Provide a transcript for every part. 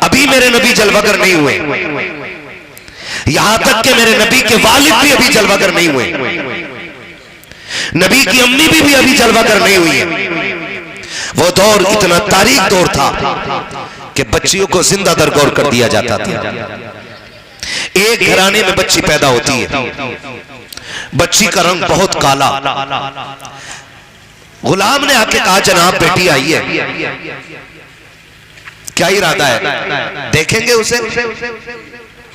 अभी मेरे नबी जलवागर नहीं हुए, यहां तक कि मेरे नबी के वालिद भी अभी जलवागर नहीं हुए, नबी की अम्मी भी अभी जलवागर नहीं हुई है। वो दौर इतना तारीख दौर था कि बच्चियों को जिंदा दरगोर कर दिया जाता था। एक घराने में बच्ची पैदा होती है, बच्ची का रंग बहुत काला। गुलाम ने आके कहा जनाब बेटी आई है, क्या इरादा है, देखेंगे उसे,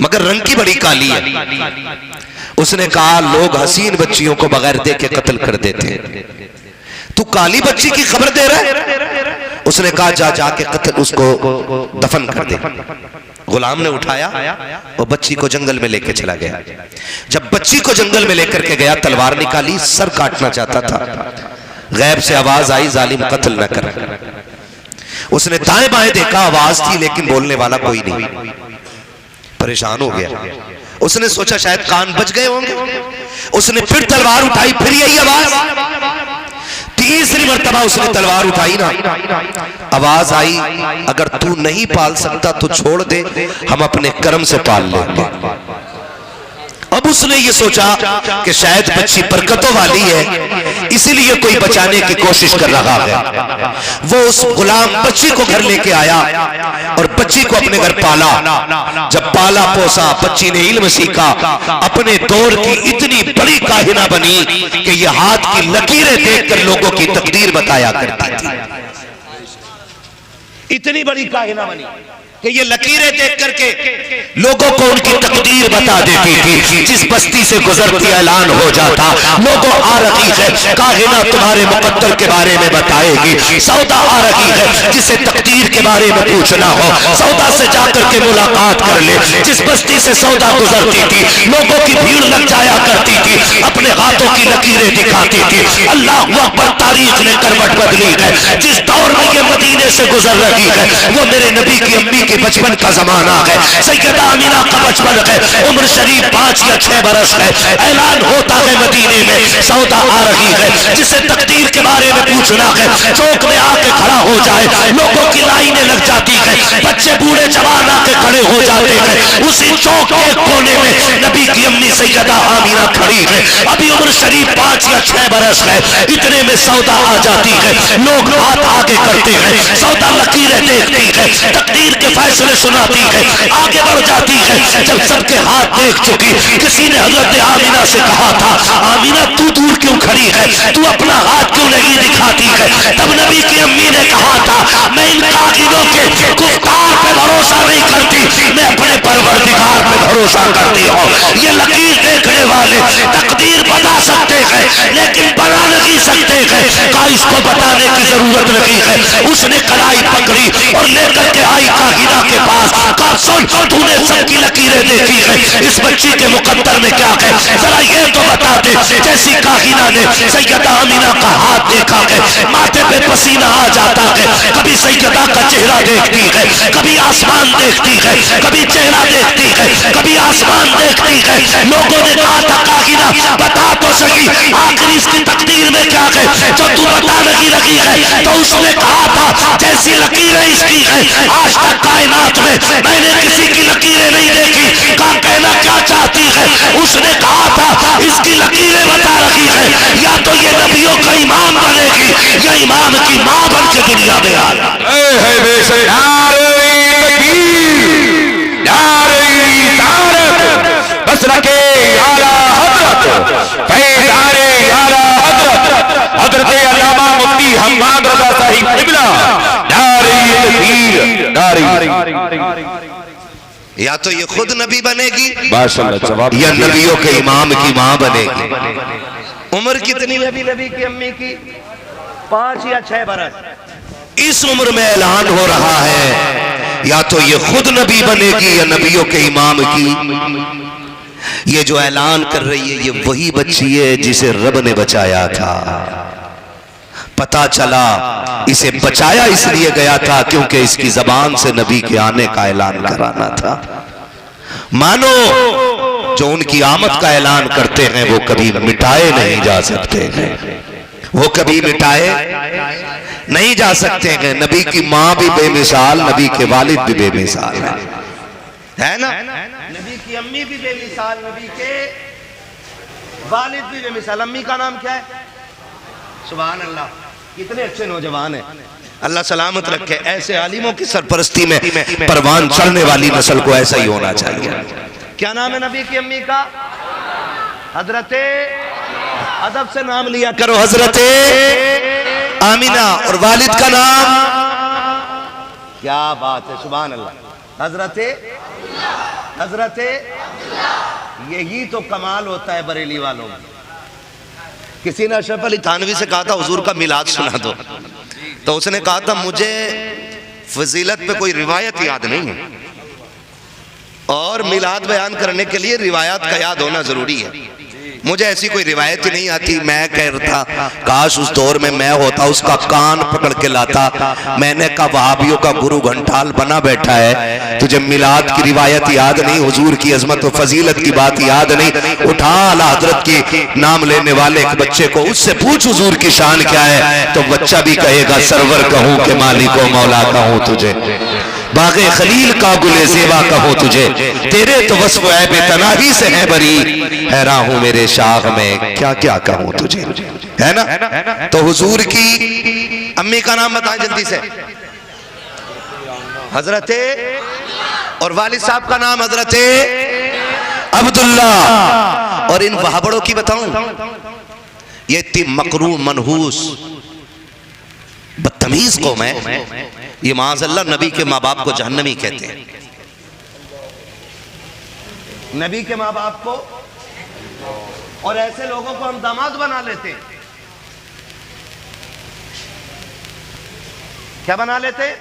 मगर रंग की बड़ी काली है। उसने कहा लोग हसीन बच्चियों को बगैर देखे कत्ल कर देते हैं, तू काली बच्ची की खबर दे रहा है। उसने कहा जा जाके कत्ल उसको दफन कर दे। गुलाम ने उठाया और बच्ची को जंगल में लेके चला गया। जब बच्ची को जंगल में लेकर के गया, तलवार निकाली, सर काटना चाहता था, गैब से आवाज आई जालिम कत्ल न कर। उसने दाएं बाएं देखा, आवाज थी लेकिन बोलने वाला कोई नहीं। परेशान हो गया, उसने सोचा शायद कान बच गए होंगे। उसने फिर तलवार उठाई, फिर यही आवाज। तीसरी मर्तबा उसने तलवार उठाई ना, आवाज आई अगर तू नहीं पाल सकता तो छोड़ दे, हम अपने कर्म से पाल लेंगे। अब उसने ये सोचा कि शायद बच्ची बरकतों वाली है, इसीलिए कोई बचाने की कोशिश कर रहा है। वो उस गुलाम बच्ची को घर लेके आया और बच्ची को अपने घर पाला। जब पाला पोसा, बच्ची ने इल्म सीखा, अपने दौर की इतनी बड़ी काहिना बनी कि ये हाथ की लकीरें देखकर लोगों की तकदीर बताया करती थी। इतनी बड़ी काहिना बनी कि ये लकीरें देख करके लोगों को उनकी तकदीर बता देती थी। जिस बस्ती से गुजरती ऐलान हो जाता, लोगों आ रही है काहिना तुम्हारे मुकद्दर के बारे में बताएगी। सौदा आ रही है जिसे तकदीर के बारे में पूछना हो, सौदा से जाकर के मुलाकात कर ले। जिस बस्ती से सौदा गुजरती थी, लोगों की भीड़ लग जाया करती थी, अपने हाथों की लकीरें दिखाती थी। अल्लाह अकबर, तारीख ने करवट बदली है। जिस दौर में ये मदीने से गुजर रही है, वो मेरे नबी की अम्मी के बचपन का जमाना है। सैयदा आमिना का बचपन है, उम्र शरीफ 5 या 6 बरस है। ऐलान होता है मदीने में सौदा आ रही है, जिसे तकदीर के बारे में पूछना है, चौक में आके खड़ा हो जाए। लोगों की लाइनें लग जाती है, बच्चे बूढ़े जवान आके खड़े हो जाते हैं। उसी चौक के कोने में नबी की अम्मी सैयदा आमिना खड़ी है। अभी उम्र शरीफ 5 या 6 बरस है। इतने में सौदा आ जाती है, लोग हाथ आगे करते हैं, सौदा लकीरें देखती है, तकदीर के फैसले सुनाती है, आगे बढ़ जाती है। जब सबके हाथ देख चुकी, किसी ने हजरत आमिना से कहा था आमिना तू दूर क्यों खड़ी है, तू अपना हाथ क्यों नहीं दिखाती है। तब नबी की अम्मी ने कहा था मैं इन कागिनों के गुफ्तार पे भरोसा नहीं करती, मैं अपने परवरदिगार पे भरोसा करती हूँ। ये लकीर देखने वाले तकदीर बता सकते हैं लेकिन बना नहीं सकते हैं, का इसको बताने की जरूरत नहीं है। उसने कलाई पकड़ी और लेकर के आई काहिना के पास, कहा सुन तूने सबकी लकीरें देखी है, इस बच्ची के मुकद्दर में क्या है, जरा ये तो बता दे। जैसी काहिना ने सैयदा आमिना का हाथ देखा है, माथे पे पसीना आ जाता है। कभी सैयदा का चेहरा देखती है, कभी आसमान देखती है, कभी चेहरा देखती है, कभी आसमान देखती है। लोगों ने कहा था काहिना बता तो सही आखिर इसकी तकदीर में क्या है जो तू बता नहीं रही है। तो उसने कहा था जैसी लकीरें इसकी है, आज तक कायनात में मैंने किसी की लकीरें नहीं देखी। का कहना क्या चाहती है, उसने कहा था इसकी लकीरें बता रही है, या तो ये नबियों का इमाम बनेगी या इमाम की मां बन के दुनिया में आ बस रखे आला हजरत फैज़ारे आला हजरत हजरत अल्लामा मुफ्ती हम्माद रज़ा साहिब क़िबला या तो ये खुद नबी बनेगी या नबियों के इमाम की मां बनेगी। उम्र कितनी नबी की अम्मी की 5 या 6 बरस। इस उम्र में ऐलान हो रहा है या तो ये खुद नबी बनेगी या नबियों के इमाम की। ये जो ऐलान कर रही है ये वही बच्ची है जिसे रब ने बचाया था। पता चला इसे बचाया इसलिए गया था क्योंकि इसकी जबान से नबी के आने का ऐलान कराना था। मानो जो उनकी आमद का ऐलान करते हैं वो कभी मिटाए नहीं जा सकते हैं, वो कभी मिटाए नहीं जा सकते हैं। नबी की माँ भी बेमिसाल, नबी के वालिद भी बेमिसाल है ना। नबी की अम्मी भी बेमिसाल, नबी के वालिद भी बेमिसाल। अम्मी का नाम क्या है? सुभान अल्लाह, कितने अच्छे नौजवान हैं, अल्लाह सलामत रखे। ऐसे आलिमों की सरपरस्ती में परवान चढ़ने वाली नस्ल को ऐसा ही होना चाहिए। क्या नाम है नबी की अम्मी का? हजरते, अदब से नाम लिया करो, हजरते आमिना। और वालिद का नाम? क्या बात है, सुभान अल्लाह, हजरते, हजरते। यही तो कमाल होता है बरेली वालों में। किसी ने अशरफ अली थानवी से कहा था हुजूर का मिलाद सुना दो, तो उसने कहा था मुझे फजीलत पे कोई रिवायत याद नहीं है, और मिलाद बयान करने के लिए रिवायत का याद होना जरूरी है। मुझे ऐसी कोई रिवायत ही नहीं आती। मैं कह रहा था काश उस दौर में मैं होता, उसका कान पकड़ के लाता। मैंने कहा वहाबियों का गुरु घंटाल बना बैठा है, तुझे मिलाद की रिवायत याद नहीं, हुजूर की अजमत और फजीलत की बात याद नहीं। उठा आला हजरत की नाम लेने वाले एक बच्चे को, उससे पूछ हुजूर की शान क्या है, तो बच्चा भी कहेगा सरवर कहूं के मालिको मौला कहूं तुझे, बागे खलील का गुले ज़ेबा कहूं तुझे, तेरे तो वस्फ़ ऐब तनाही से है बरी, हैरान हूं मेरे शाख में क्या क्या कहूं तुझे, है ना। तो हुजूर की अम्मी का नाम बताएं जल्दी से। हजरते, और वालिद साहब का नाम हजरते अब्दुल्ला। और इन वहाबड़ों की बताऊं, ये इतनी मकरू मनहूस बदतमीज कौम है, ये माज़अल्लाह नबी के माँ बाप को जहन्नमी कहते हैं। नबी के माँ बाप को, और ऐसे लोगों को हम दामाद बना लेते हैं। क्या बना लेते हैं?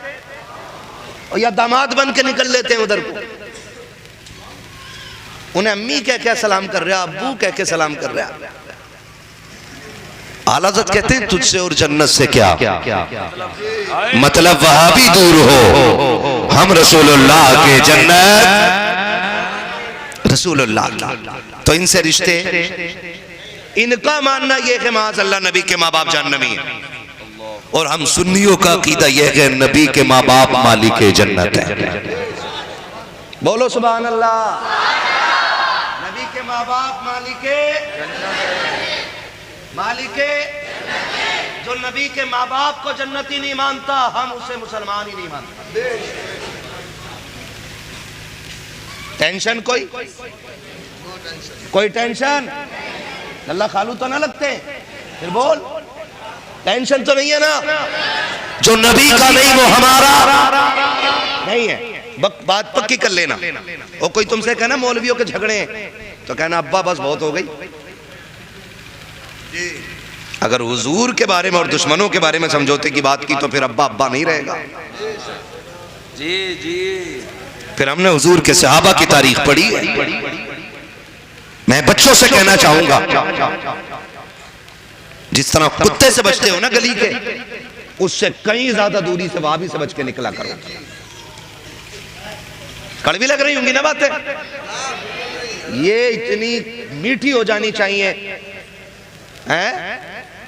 और या दामाद बन के निकल लेते हैं उधर को। उन्हें अम्मी कह के सलाम कर रहा, अब्बू कह के सलाम कर रहा। आला हज़रत कहते हैं तुझसे और जन्नत से क्या मतलब, वहां भी दूर हो, हम रसूलुल्लाह के जन्नत, रसूलुल्लाह। तो इनसे रिश्ते, इनका मानना यह है माज़अल्लाह नबी के माँ बाप जहन्नमी है, और हम सुन्नियों का अकीदा यह है नबी के माँ बाप मालिक जन्नत है। बोलो सुभान अल्लाह। नबी के माँ बाप मालिके, जो नबी के माँ बाप को जन्नती नहीं मानता, हम उसे मुसलमान ही नहीं मानते। टेंशन कोई टेंशन, अल्लाह खालू तो ना लगते, फिर बोल टेंशन तो नहीं है ना। जो नबी का नहीं वो हमारा नहीं है, बात पक्की कर लेना। और कोई तुमसे कहना मौलवियों के झगड़े हैं, तो कहना अब्बा बस बहुत हो गई। अगर हुजूर के बारे में और दुश्मनों के बारे में समझौते की बात की तो फिर अब्बा अब्बा नहीं रहेगा। जी जी, फिर हमने हुजूर के सहाबा की तारीख पढ़ी है। मैं बच्चों से कहना चाहूंगा, जिस तरह कुत्ते से बचते हो ना गली के, उससे कहीं ज्यादा दूरी से वहां भी से बच के निकला करो। कड़वी लग रही होंगी ना बातें, ये इतनी मीठी हो जानी चाहिए है?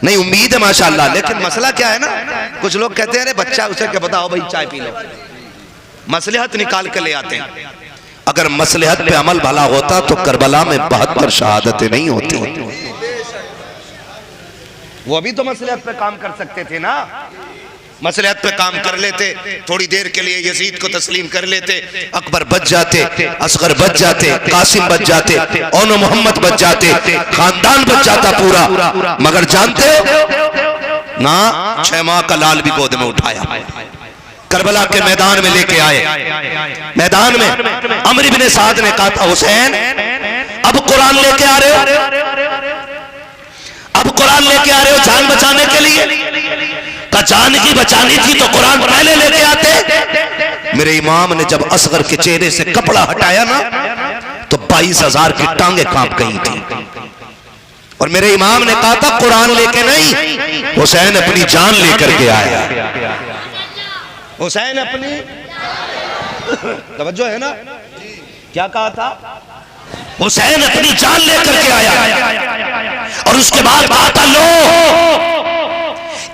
नहीं, उम्मीद है माशाअल्लाह। लेकिन मसला क्या है ना, कुछ लोग कहते हैं अरे बच्चा, उसे क्या बताओ भाई चाय पी लो, मसलहत निकाल कर ले आते हैं। अगर मसलहत पे अमल भला होता तो करबला में 72 शहादतें नहीं होती। वो भी तो मसलहत पे काम कर सकते थे ना, मसलहत पे काम कर लेते, थोड़ी देर के लिए यजीद को तस्लीम कर लेते, अकबर बच जाते, असगर बच जाते, कासिम बच जाते, ओनो मोहम्मद बच जाते, खानदान बच जाता पूरा। मगर जानते हो ना, 6 माह का लाल भी गोद में उठाया, करबला के मैदान में लेके आए। मैदान में अमर इब्ने साद ने कहा था हुसैन अब कुरान लेके आ रहे हो, अब कुरान लेके आ रहे हो जान बचाने के लिए? का जान की बचानी थी तो कुरान पहले लेके आते। मेरे इमाम ने जब असगर के चेहरे से कपड़ा हटाया ना, तो 22,000 की टांगे कांप गई थी। और मेरे इमाम ने कहा था कुरान लेके नहीं, हुसैन अपनी जान लेकर के आया। हुसैन अपनी तवज्जो है ना, क्या कहा था? हुसैन अपनी जान लेकर के आया। और उसके बाद कहा था लो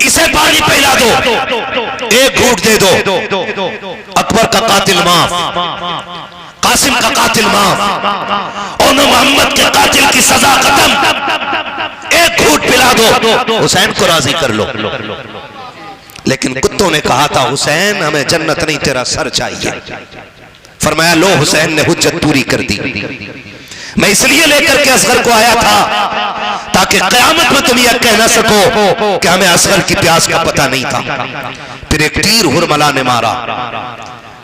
इसे पानी पिला दो, एक घूंट दे दो। अकबर का कातिल माफ, कासिम का कातिल माफ, और मोहम्मद के कातिल की सजा खत्म, एक घूंट पिला दो, हुसैन को राजी कर लो। लेकिन कुत्तों ने कहा था हुसैन हमें जन्नत नहीं तेरा सर चाहिए। फरमाया लो, हुसैन ने हुज्जत पूरी कर दी। मैं इसलिए लेकर के असगर को आया था ताकि कयामत में तुम यह कह ना सको कि हमें असगर की प्यास का पता नहीं था। फिर एक तीर हुरमला ने मारा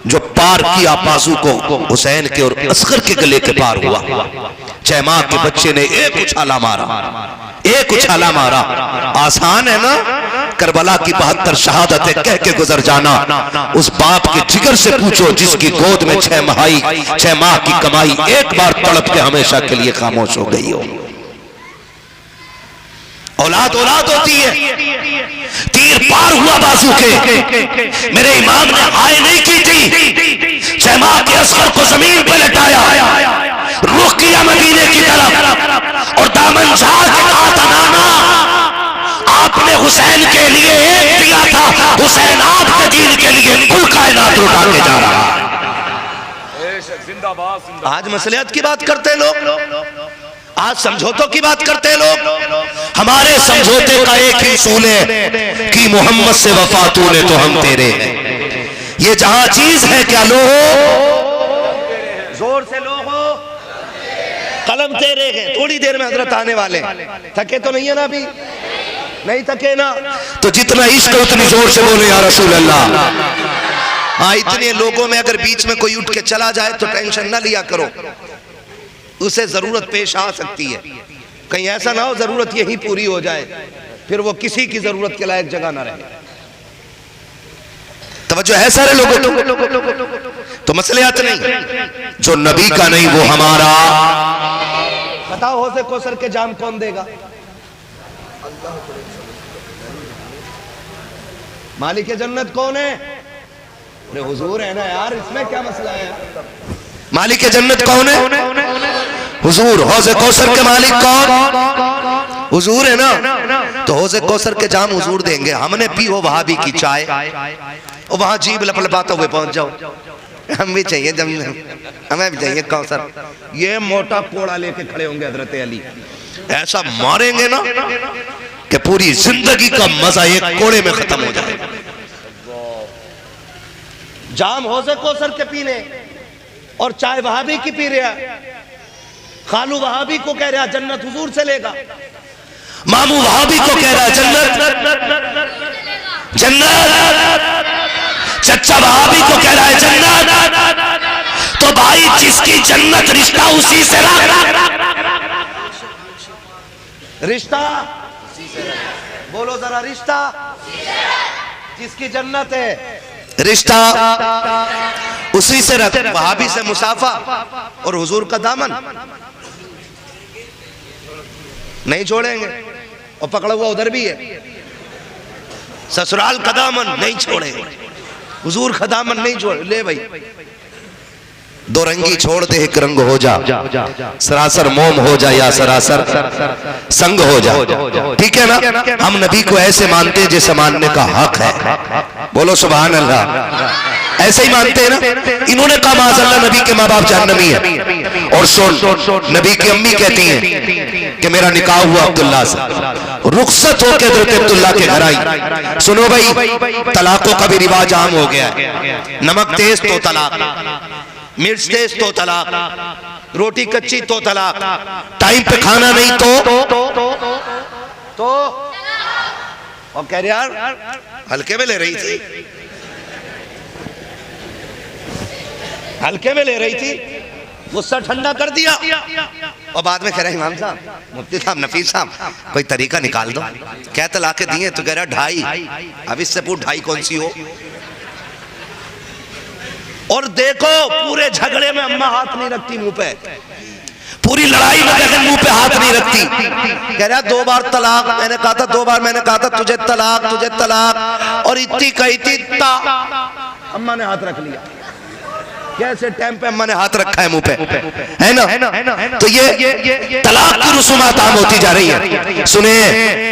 जो पार किया बाजू को हुसैन के और असगर के गले के पार हुआ। 6 माह के बच्चे ने एक उछाला मारा, एक उछाला मारा। आसान है ना करबला की 72 शहादतें कह के गुजर जाना। उस बाप के जिगर से पूछो जिसकी गोद में 6 माह की कमाई एक बार तड़प के हमेशा के लिए खामोश हो गई हो। औलाद औलाद होती है। तीर पार हुआ बाजू के, मेरे इमाम ने हाय नहीं की थी। 6 माह के असगर को जमीन पर लटाया, रुख किया मदीने की तरफ और दामन झाड़ के कहा था नाना आपने हुसैन के लिए एक दिया था, हुसैन आपके दीन के लिए कुल कायनात लुटा के जा रहा है। आज मसलियत की बात करते लोग, आज समझौतों की बात करते लोग। हमारे समझौते का एक ही उसूल है कि मोहम्मद से वफा तूने तो हम तेरे हैं। ये जहां चीज है क्या लो जोर से लो हो, कलम तेरे हैं। थोड़ी देर में हजरत आने वाले, थके तो नहीं है ना अभी? नहीं थके ना? तो जितना इश्क उतनी जोर से बोले या रसूल अल्लाह। हाँ, इतने लोगों में अगर बीच में कोई उठ के चला जाए तो टेंशन ना लिया करो, उसे जरूरत पेश आ सकती है। कहीं ऐसा ना हो जरूरत यही पूरी हो जाए, फिर वो किसी की जरूरत के लायक जगह ना रहे। तवज्जो है सारे लोगों तो मसलियात नहीं, जो नबी का नहीं वो हमारा। बताओ हौज़े कौसर के जाम कौन देगा? मालिक जन्नत कौन है? अरे हुजूर है ना यार, इसमें क्या मसला है? मालिक जन्नत कौन है? हुजूर। हौज़े कौसर के मालिक कौन? हुजूर है ना। तो हौज़े कौसर के जाम हुजूर देंगे। हमने पी हो वहाबी की चाय और वहां जीभ लपलपाते हुए पहुंच जाओ, हम भी चाहिए जम, हमें भी चाहिए कौसर। ये मोटा कोड़ा लेके खड़े होंगे हजरत अली, ऐसा मारेंगे ना कि पूरी जिंदगी का मजा एक कोड़े में खत्म हो जाएगा। जाम हौज़े कौसर के पीने और चाय वहाबी की पी रहा। खालू वहाबी को कह रहा जन्नत हुजूर से लेगा, मामू वहाबी को कह रहा जन्नत जन्नत, चचा वहाबी को कह रहा है जन्नत। तो भाई जिसकी जन्नत रिश्ता उसी से रिश्ता बोलो जरा, रिश्ता जिसकी जन्नत है रिश्ता उसी से रख। वहाबी से मुसाफा और हुजूर का दामन नहीं छोड़ेंगे, और पकड़ा हुआ उधर भी है। ससुराल का दामन नहीं छोड़ेंगे, हुजूर का दामन नहीं छोड़। ले भाई, दो रंगी छोड़ दे एक रंग हो जा, सरासर मोम हो जा या सरासर संग हो जा। ठीक है ना? हम नबी को ऐसे मानते जैसे मानने का हक है। बोलो सुभान अल्लाह। ऐसे ही मानते हैं ना। इन्होंने कहा माज़अल्लाह नबी के माँ बाप जहन्नमी है, और सुन नबी की अम्मी कहती हैं कि मेरा निकाह हुआ अब्दुल्ला से, रुखसत होकर हज़रत अब्दुल्ला के घर आई। सुनो भाई, तलाकों का भी रिवाज आम हो गया है। नमक तेज तो तलाक, मिर्च तेज तो तलाक, रोटी कच्ची तो तलाक, टाइम पे खाना नहीं तो और कह रहे यार हल्के में ले रही थी, हल्के में ले रही थी, गुस्सा ठंडा कर दिया और बाद में कह रहा इमाम साहब, मुफ्ती साहब, नफीस साहब, कोई तरीका निकाल दो। क्या तलाके दिए? तो कह रहा 2.5। अब इससे पूछ 2.5 कौन सी हो? और देखो पूरे झगड़े में अम्मा हाथ नहीं रखती मुंह पे, पूरी लड़ाई में बहन मुंह पे हाथ नहीं रखती। कह रहा 2 बार तलाक। मैंने कहा था 2 बार, मैंने कहा था तुझे तलाक, तुझे तलाक, और इतनी कही थी ता, अम्मा ने हाथ रख लिया। कैसे टाइम पे अम्मा ने हाथ रखा है मुंह पे, है ना? तो ये तलाक की रसूमात आम होती जा रही है। सुने,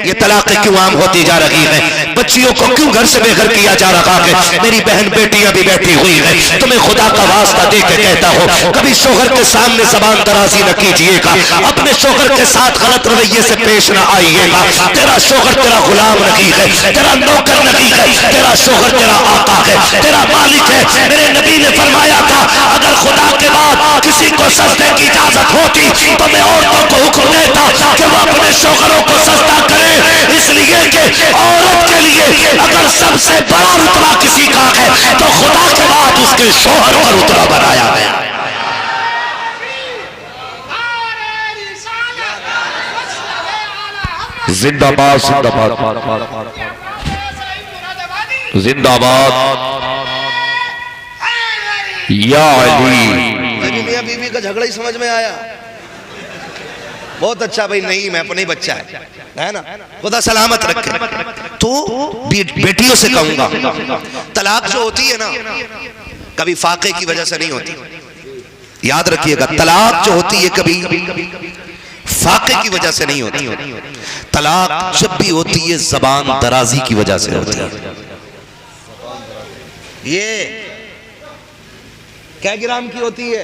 ये तलाक क्यों आम होती जा रही है? बच्चियों को क्यों घर से बेघर किया जा रहा है? मेरी बहन बेटियां भी बैठी हुई है, तुम्हें खुदा का वास्ता दे के कहता हो, कभी शोहर के सामने जबान दराजी न कीजिएगा, अपने शोहर के साथ गलत रवैये से पेश न आइएगा। तेरा शोहर तेरा गुलाम नहीं है, तेरा नौकर नहीं है, तेरा शोहर तेरा आका है, तेरा मालिक है। मेरे नबी ने फरमाया था, अगर खुदा के बाद किसी को सजदे की इजाजत होती तो मैं औरतों को हुक्म देता कि वो अपने शोहरों को सजदा करे, इसलिए कि औरत के लिए अगर सबसे बड़ा रुतबा किसी का है तो खुदा के बाद उसके शोहर का रुतबा बनाया गया। जिंदाबाद जिंदाबाद जिंदाबाद या अली। मियां बीवी का झगड़ा ही समझ में आया, बहुत अच्छा भाई, नहीं मैं अपने बच्चा है ना, खुदा सलामत रखे। तो बेटियों से कहूंगा, तलाक जो होती है ना कभी फाके की वजह से नहीं होती, याद रखिएगा। तलाक जो होती है कभी फाके की वजह से नहीं होती, तलाक जब भी होती है जबान दराजी की वजह से होती है। ये क्या ग्राम की होती है?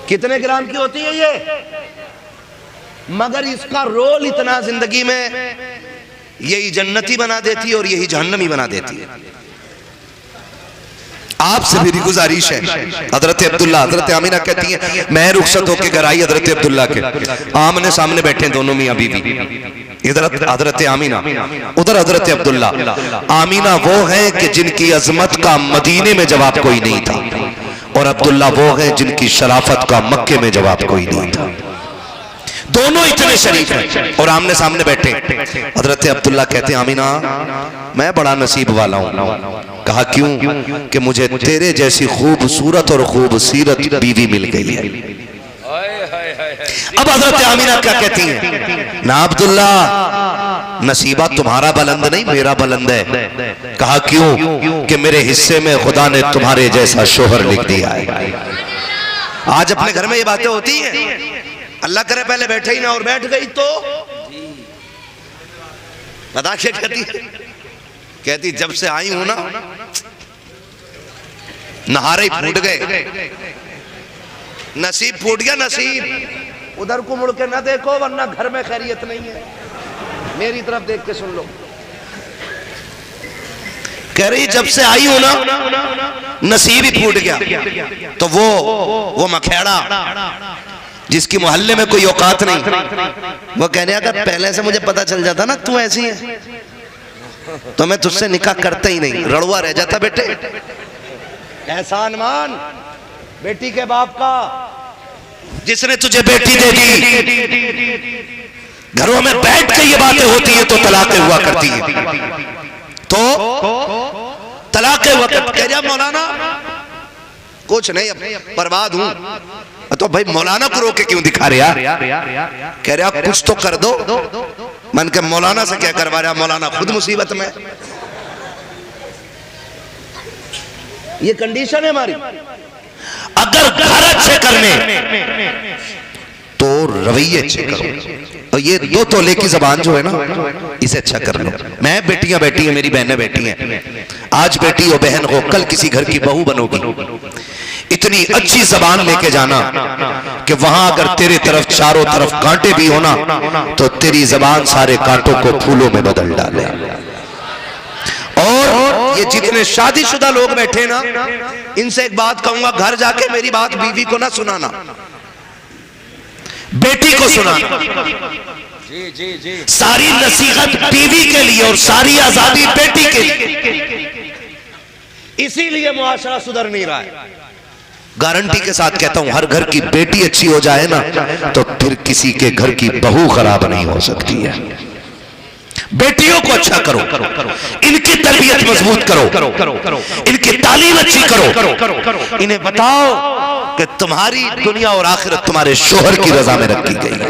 कितने ग्राम की होती है ये? मगर इसका रोल इतना जिंदगी में, यही जन्नती बना देती है और यही जहन्नमी बना देती है। आपसे मेरी गुजारिश है, हजरत अब्दुल्ला, हजरत आमीना कहती है मैं रुखसत होकर घर आई हजरत अब्दुल्ला के, आमने सामने बैठे दोनों मियां बीवी, इधर हजरत आमीना, उधर हजरत अब्दुल्ला। आमीना वो है कि जिनकी अजमत का मदीने में जवाब कोई नहीं था, और अब्दुल्ला वो है जिनकी शराफत का मक्के में जवाब कोई नहीं था। दोनों इतने शरीफ हैं और आमने सामने बैठे। हजरत अब्दुल्ला कहते हैं आमीना मैं बड़ा नसीब वाला हूँ। कहा क्यों? कि मुझे तेरे जैसी खूबसूरत और खूबसीरत बीवी मिल गई है। अब हजरत आमीना क्या कहती हैं? ना अब्दुल्ला, नसीबा तुम्हारा बुलंद नहीं मेरा बुलंद है। कहा क्यों? कि मेरे हिस्से में खुदा ने तुम्हारे जैसा शोहर लिख दिया है। आज अपने घर में ये बातें होती हैं, अल्लाह करे पहले बैठे ही ना और बैठ गई तो बता क्या कहती? कहती जब से आई हूं ना नहारे फूट गए, नसीब फूट गया नसीब। उधर को मुड़ के ना देखो वरना घर में खैरियत नहीं है, मेरी तरफ देख के सुन लो। कह रही जब से आई हूं ना नसीब ही फूट गया। तो वो मखेड़ा जिसकी मोहल्ले में कोई औकात नहीं, वो कहने अगर पहले से मुझे पता चल जाता ना तू ऐसी है तो मैं तुझसे निकाह करता ही नहीं, रड़ुआ रह जाता। बेटे एहसान मान बेटी के बाप का, जिसने तुझे बेटी दे दी। घरों में बैठ के ये बातें होती है तो तलाक़ें हुआ करती है, तो तलाक़ें हुआ करती। कह रहा मौलाना कुछ नहीं अब बर्बाद हूं, तो भाई मौलाना को रोके क्यों दिखा रहे यार? कह रहे आप कुछ तो कर दो। मन के मौलाना से क्या करवा रहा? मौलाना खुद मुसीबत में। ये कंडीशन है हमारी। अगर घर अच्छे करने तो रवैये अच्छे करो, और ये दो तोले की जबान जो है ना इसे अच्छा कर लो। मैं बेटियां बैठी हैं, मेरी बहनें बैठी हैं, आज बेटी हो बहन हो कल किसी घर की बहू बनोगी। इतनी अच्छी जबान लेके जाना कि वहां अगर तेरे तरफ चारों तरफ कांटे भी होना तो तेरी जबान सारे कांटों को फूलों में बदल डाले। और ये जितने शादीशुदा लोग बैठे ना, इनसे एक बात कहूंगा, घर जाके मेरी बात बीवी को ना सुनाना, बेटी को सुनाना। जी। सारी नसीहत बीवी के लिए और सारी आजादी बेटी के लिए। इसीलिए मुआशरा सुधर नहीं रहा है। गारंटी के साथ कहता हूं, हर घर की बेटी अच्छी हो जाए ना तो फिर किसी के घर की बहू खराब नहीं हो सकती है। बेटियों को अच्छा करो, इनकी तरबियत मजबूत करो, इनकी तालीम अच्छी करो, इन्हें बताओ कि तुम्हारी दुनिया और आखिरत तुम्हारे शोहर की रजा में रखी गई है।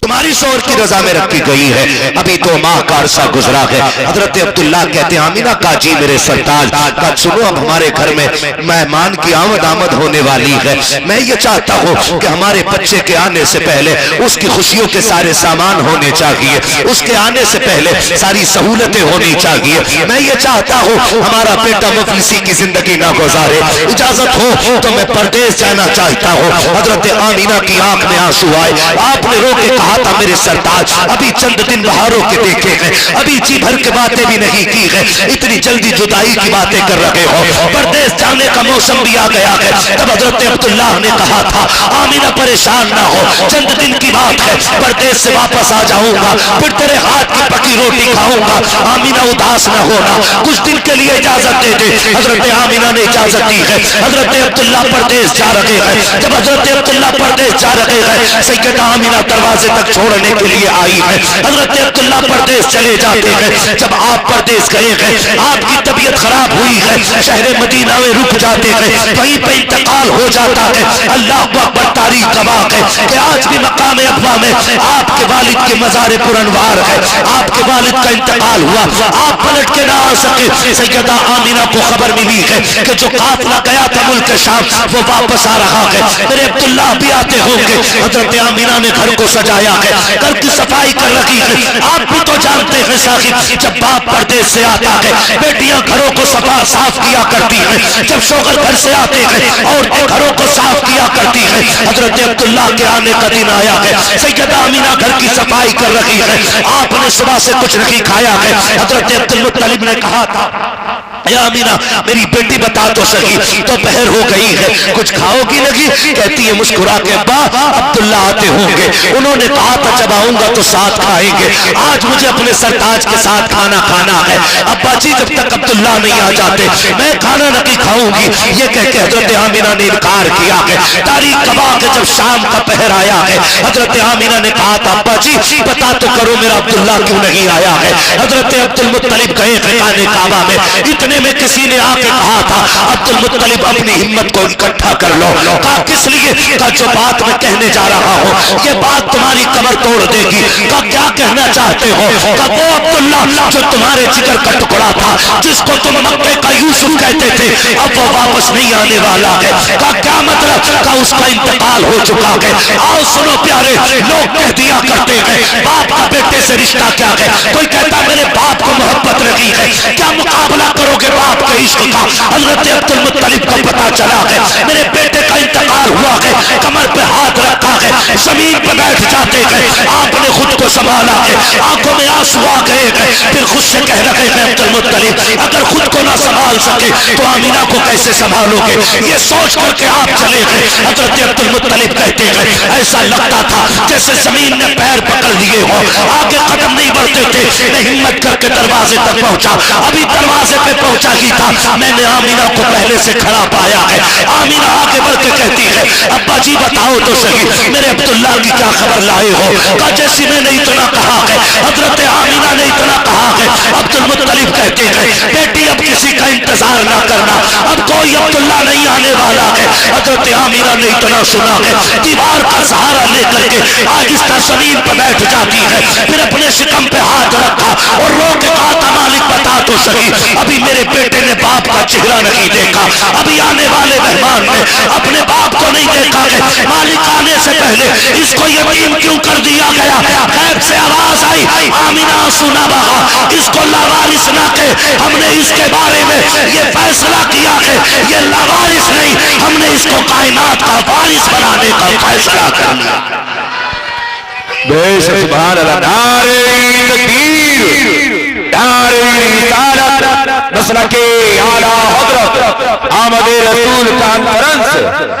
तुम्हारी शोहर की रजा में रखी गई है। अभी 2 माह का अरसा गुजरा है। हजरत अब्दुल्ला कहते हैं आमीना काजी मेरे सरताज का सुनो, अब हमारे घर में मेहमान की आमद होने वाली है। मैं ये चाहता हूँ कि हमारे बच्चे के आने से पहले उसकी खुशियों के सारे सामान होने चाहिए, उसके आने से पहले सारी सहूलतें होनी चाहिए। मैं ये चाहता हूँ हमारा बेटा मुफलिसी की जिंदगी ना गुजारे। इजाजत हो तो मैं परदेश जाना चाहता हूँ। हजरत आमीना की आंख में आंसू आए। आपने रो के कहा था मेरे सरताज अभी चंद दिन बहारों के देखे हैं, अभी जी भर के बातें भी नहीं की है, इतनी जल्दी जुदाई की बातें कर रहे हो, परदेश जाने का मौसम भी आ गया है। तब हजरत अब्दुल्लाह ने कहा था आमीना परेशान ना हो, चंद दिन की बात है, परदेश से वापस आ जाऊंगा, फिर तेरे हाथ की पकी रोटी खाऊंगा। आमीना उदास ना होना, कुछ दिन के लिए इजाजत दे दे। हजरत आमीना ने इजाजत दी है। हजरत अब्दुल्लाह परदेश जा रहे हैं। जब हजरत अब्दुल्लाह परदेश जा रहे हैं, सैयदा आमीना दरवाजे तक छोड़ने के लिए आई है। हजरत अब्दुल्लाह परदेश चले जाते हैं। जब आप परदेश गए हैं, आपकी तबीयत खराब हुई है, शहर मदीना में रुक जाते हैं, वहीं पे इंतकाल हो जाता है। अल्लाह को अकबर तारीख गवाह है कि आज भी मकाम अब्बा में आपके वालिद के मज़ार पुरनवार है। आपके वालिद का इंतकाल हुआ, आप पलट के ना आ सके। सैयदा आमीना को खबर मिली है कि जो काफिला गया था मुल्क शाम वो वापस आ रहा है। मेरे अब्दुल्लाह भी आते होंगे। हजरत आमीना ने घर को सजाया है, घर की सफाई कर रखी है। आप भी तो जानते हैं साहिब, जब बाप परदेश से आता है बेटियां घरों को साफ किया करती हैं। जब शौहर घर से आते हैं औरतें घरों को साफ किया करती हैं। हजरत अब्दुल्ला के आने का दिन आया है। सैयदा आमीना घर की सफाई कर रही है। आपने सुबह से कुछ नहीं खाया है। हजरत अब्दुल मुत्तलिब ने कहा था या आमीना मेरी बेटी बता तो सही, तो पहर हो गई है, कुछ खाओगी नहीं? कहती है मुस्कुरा के अब्बा अब्दुल्ला आते होंगे, उन्होंने कहा था जब आऊंगा तो साथ खाएंगे। आज मुझे अपने सरताज के साथ खाना खाना है। अब्बा जी जब तक अब्दुल्ला नहीं आ जाते मैं खाना नहीं खाऊंगी। ये कह के हजरत आमीना ने इनकार किया है। तारीख गवाह के जब शाम का पहर आया है, हजरत आमीना ने कहा था अब्बा जी पता तो करो मेरा अब्दुल्ला क्यों नहीं आया है। हजरत अब्दुल मुत्तलिब गए खाने काबा में, इतने में किसी ने आके कहा था अब्दुल मुत्तलिब अपनी हिम्मत को इकट्ठा कर लो। कहा किस लिए? कहा जो बात मैं कहने जा रहा हूँ ये बात तुम्हारी कमर तोड़ देगी। कहा क्या कहना चाहते हो? कहा वो अब्दुल्ला जो तुम्हारे जिगर का टुकड़ा था, जिसको तुम मक्के का यूसुफ कहते थे, अब वो वापस नहीं आने वाला है। कहा क्या मतलब? कहा उसका इंतकाल हो चुका है। आओ सुनो प्यारे, लोग कह दिया करते हैं बाप का बेटे से रिश्ता क्या है। कोई कहता मेरे बाप को मोहब्बत नहीं है, क्या मुकाबला करोगे बाप के इश्क का? हजरत अब्दुल मुत्तलिब को पता चला है मेरे बेटे का इंतकाल हुआ है, कमर पे हाथ रखा है, जमीन पे बैठ जाते हैं। आपने खुद को संभाला है, आंखों में आंसू आ गए हैं, फिर खुद से कह रहे हैं अब्दुल मुत्तलिब अगर खुद को ना संभाल सके तो आमीना को कैसे संभालोगे? ये सोच करके आप चले गए। हजरत अब्दुल मुत्तलिब कहते हैं ऐसा लगता था जैसे जमीन ने पैर पकड़ लिए हो, आगे कदम नहीं बढ़ते थे। मैं हिम्मत करके दरवाजे तक पहुंचा, अभी दरवाजे पे पहुंचा ही था मैंने आमीना को पहले से खड़ा पाया है। आमीना आगे बढ़ के कहती है अब्बा जी बताओ तो सही मेरे अब्दुल्ला की क्या खबर लाए हो? कहा जैसी मैंने इतना कहा है हजरत आमीना ने इतना कहा है। अब्दुल मुत्तलिब कहते हैं बेटी अब किसी का इंतजार ना करना, अब कोई अब्दुल्ला नहीं आने वाला है। हजरत आमीना ने इतना सुना है, दीवार का सहारा लेकर के आहिस्ता जमीन पर बैठ जाती है, फिर अपने शिकम पे हाथ रखा और रो के कहा था मालिक बता तो सही अभी मेरे बेटे ने बाप का चेहरा नहीं देखा, अभी आने वाले मेहमान ने अपने बाप को नहीं देखा है। मालिक आने से पहले इसको यतीम क्यों कर दिया गया? गैब से आवाज आई आमीना सुना बहा, इसको लावारिस ना के हमने इसके बारे में ये फैसला किया है ये लावारिस नहीं, हमने इसको कायनात का वारिस बनाने का फैसला कर लिया। बेशक सुभान अल्लाह। नारे तकबीर, नारे रिसालत, मसलके आला हजरत आमद रसूल कॉन्फ्रेंस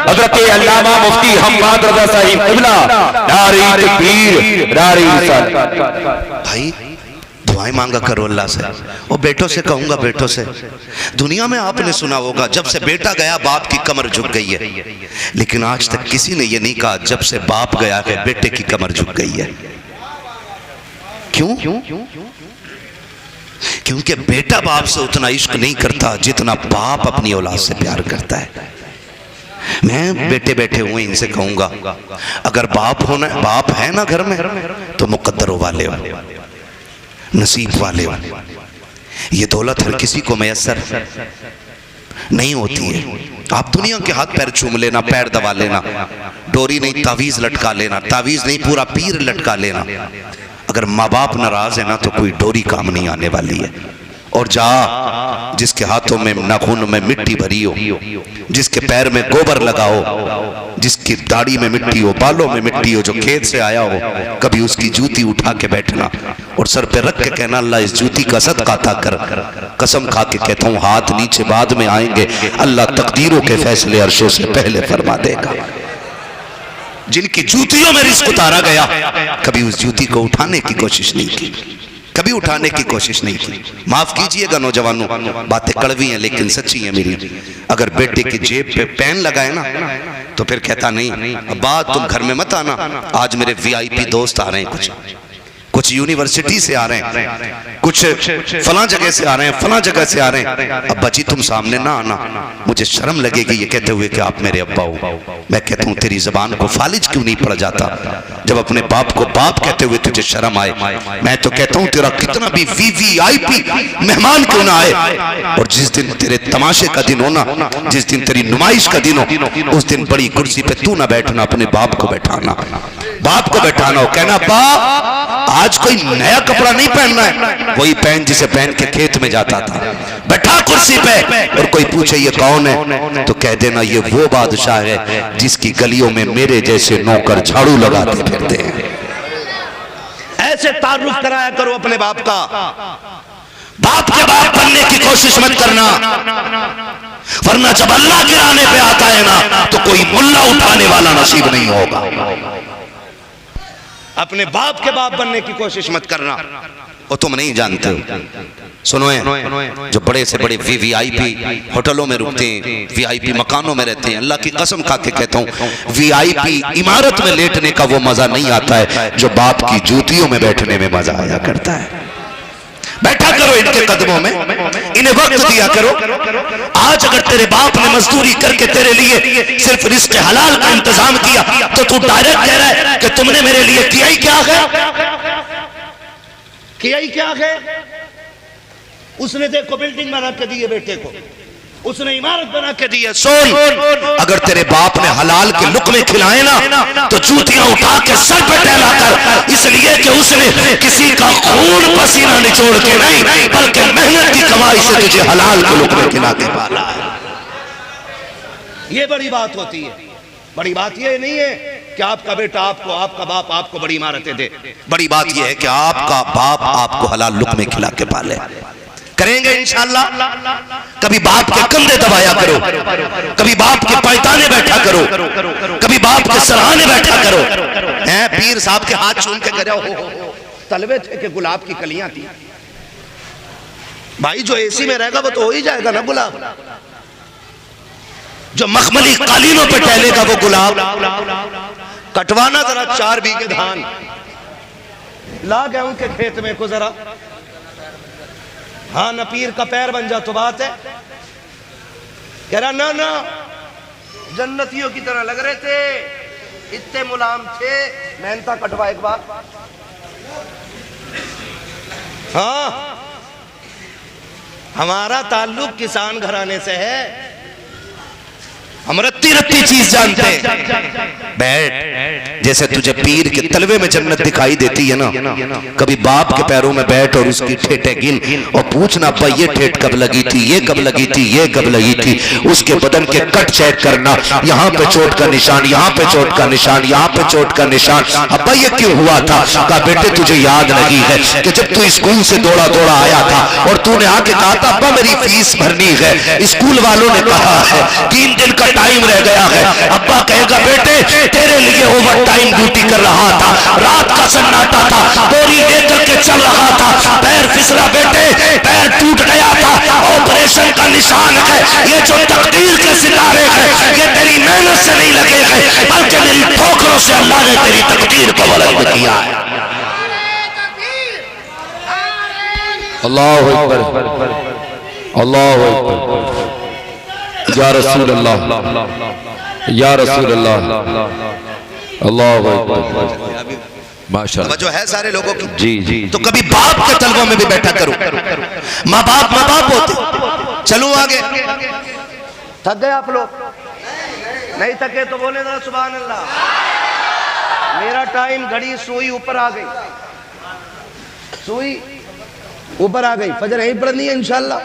हजरत अल्लामा मुफ्ती हम्माद रजा साहिब क़िबला, नारे तकबीर, नारे रिसालत। भाई दुआएं मांगा करो अल्लाह से। और बेटों से कहूंगा, बेटों से दुनिया में आपने सुना होगा जब से बेटा गया बाप की कमर झुक गई है, लेकिन आज तक किसी ने ये नहीं कहा जब से बाप गया है बेटे की कमर झुक गई है। क्यों? क्योंकि बेटा बाप से उतना इश्क नहीं करता जितना बाप अपनी औलाद से प्यार करता है। मैं बेटे बैठे हुए इनसे कहूंगा, अगर बाप है ना घर में तो मुकद्दरों वाले हो, नसीब वाले हो। ये दौलत हर किसी को मैसर नहीं होती है। आप दुनिया के हाथ पैर चूम लेना, पैर दबा लेना, डोरी नहीं तावीज लटका लेना, तावीज नहीं पूरा पीर लटका लेना, अगर माँ बाप नाराज है ना तो कोई डोरी काम नहीं आने वाली है। और जा जिसके हाथों में नाखून में मिट्टी भरी हो, जिसके पैर में गोबर लगा हो, जिसकी दाढ़ी में मिट्टी हो, बालों में मिट्टी हो, जो खेत से आया हो, कभी उसकी जूती उठा के बैठना और सर पे रख के कहना अल्लाह इस जूती का सदका अता कर। कसम खा के कहता हूँ हाथ नीचे बाद में आएंगे, अल्लाह तकदीरों के फैसले अर्शों से पहले फरमा देगा। जिनकी जूतियों में रिस्क उतारा गया, कभी उस जूती को उठाने की कोशिश नहीं की, कभी उठाने की कोशिश नहीं की। माफ कीजिएगा नौजवानों, बातें कड़वी हैं लेकिन सच्ची है मेरी। अगर बेटे की जेब पे पेन लगाए ना तो फिर कहता नहीं अब्बा तुम घर में मत आना, आज मेरे वीआईपी दोस्त आ रहे हैं, कुछ यूनिवर्सिटी से आ रहे हैं, कुछ फला जगह से आ रहे हैं, फला जगह से आ रहे हैं, अब्बा जी तुम सामने ना आना, मुझे शर्म लगेगी ये कहते हुए कि आप मेरे अब्बा हो। मैं कहता हूँ तेरी जबान को फालिज क्यों नहीं पड़ जाता जब अपने बाप को बाप कहते हुए तुझे शर्म आए। मैं तो कहता हूँ तेरा कितना भी वीवीआईपी मेहमान क्यों ना आए, और जिस दिन तेरे तमाशे का दिन हो ना, जिस दिन तेरी नुमाइश का दिन हो, उस दिन बड़ी कुर्सी पे तू ना बैठना, अपने बाप को बैठाना, बाप को बैठाना हो, कहना बाप आज कोई नया कपड़ा नहीं पहनना है, वही पहन जिसे पहन के खेत में जाता था, बैठा कुर्सी पे। और कोई पूछे ये कौन है तो कह देना ये वो बादशाह है जिसकी गलियों में मेरे जैसे नौकर झाड़ू लगाते फिरते हैं। ऐसे तारुफ कराया करो अपने बाप का। बाप के बाप बनने की कोशिश मत करना, वरना जब अल्लाह गिराने पे आता है ना तो कोई मुल्ला उठाने वाला नसीब नहीं होगा। अपने बाप के बाप बनने की कोशिश मत करना, वो तुम नहीं जानते हो। सुनो जो बड़े से बड़े वीवीआईपी होटलों में रुकते हैं, वीआईपी मकानों में रहते हैं, अल्लाह की कसम खा के कहता हूँ वीआईपी इमारत में लेटने का वो मजा नहीं आता है जो बाप की जूतियों में बैठने में मजा आया करता है। बैठा करो इनके कदमों में, इन्हें वक्त दिया करो। आज अगर तेरे बाप ने मजदूरी करके तेरे लिए सिर्फ रिस्क हलाल का इंतजाम किया तो तू डायरेक्ट कह रहा है कि तुमने मेरे लिए किया ही क्या है, किया ही क्या है। उसने देखो बिल्डिंग बना के दी है बेटे को, उसने इमारत बना के दी है। सुन, अगर तेरे बाप ने हलाल के लुक़मे खिलाए ना तो जूतियां उठा के सर पे टहला कर, इसलिए कि उसने किसी का खून पसीना निचोड़ के नहीं बल्कि मेहनत की कमाई से तुझे हलाल के लुक़मे खिला के पाला है। ये बड़ी बात होती है। बड़ी बात ये नहीं है कि आपका बेटा आपको, आपका बाप आपको बड़ी इमारतें दे, बड़ी बात यह है कि आपका बाप आपको हलाल लुक़मे खिला के पाले। करेंगे इंशाअल्लाह। कभी बाप के कंधे दबाया करो, कभी बाप के पैताने बैठा करो, कभी बाप के सराहने बैठा करो। हैं पीर साहब के हाथ चूम के गिरा हो तलवे थे कि गुलाब की कलियां थी। भाई जो एसी में रहेगा वो तो हो ही जाएगा ना गुलाब, जो मखमली कालीनों पे टहलेगा वो गुलाब। कटवाना जरा 4 बीघे धान ला गए उनके खेत में को जरा, हाँ न पीर का पैर बन जा तो बात है। कह रहा ना ना जन्नतियों की तरह लग रहे थे, इतने मुलायम थे, मेहनता कटवा एक बार। हाँ हमारा ताल्लुक किसान घराने से है, हम रत्ती रत्ती चीज जानते हैं। बैठ, जैसे तुझे पीर के तलवे में जन्नत दिखाई देती है ना, कभी बाप के पैरों में बैठ और उसकी ठेठे गिन और पूछना अब्बा ये ठेठ कब लगी थी, ये कब लगी थी, ये कब लगी थी। उसके बदन के कट चेक करना, यहाँ पे चोट का निशान, यहाँ पे चोट का निशान, यहाँ पे चोट का निशान। अब्बा ये क्यों हुआ था? कहा बेटे तुझे याद नहीं है कि जब तू स्कूल से दौड़ा दौड़ा आया था और तूने आके कहा था अब्बा मेरी फीस भरनी है, स्कूल वालों ने कहा है 3 दिन का टाइम रह गया है। अब्बा कहेगा बेटे तेरे लिए ओवर टाइम ड्यूटी कर रहा था, रात का सन्नाटा था, बोरी लेकर के चल रहा था, पैर फिसला बेटे, पैर टूट गया था, ऑपरेशन का निशान है। ये जो तकदीर के सितारे हैं ये तेरी मेहनत से नहीं लगे हैं बल्कि मेरी ठोकरों से अल्लाह ने तेरी तकदीर को बुलंद किया है। अल्लाहु अकबर, अल्लाहु अकबर, या रसूल अल्लाह, या रसूल अल्लाह, अल्लाहु अकबर, माशाअल्लाह। जो है सारे लोगों की जी जी, तो कभी बाप के तलवों में भी बैठा करो। माँ बाप होते। चलो आगे। थक गए आप लोग? नहीं थके तो बोले ना सुभान अल्लाह। मेरा टाइम, घड़ी सुई ऊपर आ गई, सुई ऊपर आ गई। फजर यहीं पढ़नी है इंशाल्लाह,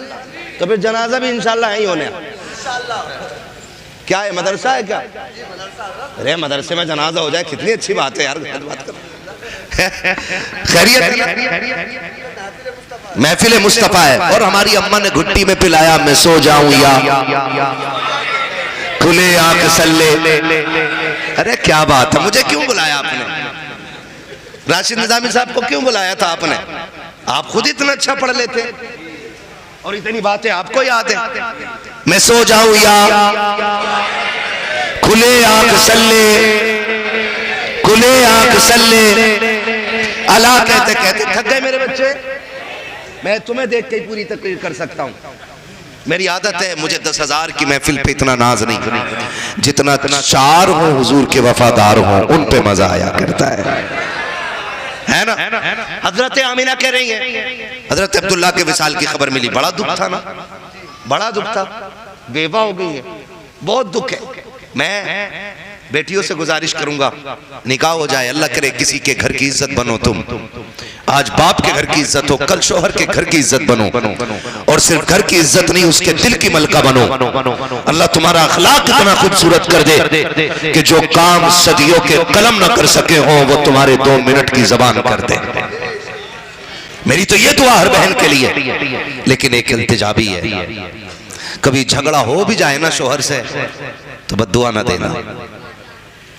तो फिर जनाजा भी इंशाल्लाह यहीं होने। क्या है, मदरसा है क्या? अरे मदरसे में जनाजा हो जाए कितनी अच्छी बात है यार। बात कर खैरियत है ना? महफिल मुस्तफा है और हमारी अम्मा ने घुट्टी में पिलाया, मैं सो जाऊं या खुले आंख सल्ले। अरे क्या बात है, मुझे क्यों बुलाया आपने? राशिद निजामी साहब को क्यों बुलाया था आपने? आप खुद इतना अच्छा पढ़ लेते और इतनी बातें आपको याद है। मैं सो जाऊं या खुले आंख सल्ले, खुले आंख सल्ले। अल्लाह कहते कहते थक गए मेरे बच्चे? मैं तुम्हें देख के पूरी तकरीर कर सकता हूँ। मेरी आदत है, मुझे 10,000 की महफिल पे इतना नाज नहीं, जितना 4 हो हुजूर के वफादार हो उन पे मजा आया करता है ना? हजरत आमिना कह रही है, हजरत अब्दुल्ला के विसाल की खबर मिली, बड़ा दुख था ना, बड़ा दुख था। बेवा हो गई है, बहुत दुख है। मैं बेटियों से गुजारिश करूंगा, निकाह हो जाए, अल्लाह करे किसी के घर की इज्जत बनो तुम। आज बाप के घर की इज्जत हो, कल शोहर के घर की इज्जत बनो, और सिर्फ घर की इज्जत नहीं, उसके दिल की मलका बनो। अल्लाह तुम्हारा अखलाक इतना खूबसूरत कर दे कि जो काम सदियों के कलम न कर सके हो वो तुम्हारे 2 मिनट की जबान कर दे। मेरी तो ये दुआ हर बहन के लिए। लेकिन एक इल्तिजा भी है, कभी झगड़ा हो भी जाए ना शोहर से तो बद्दुआ न देना,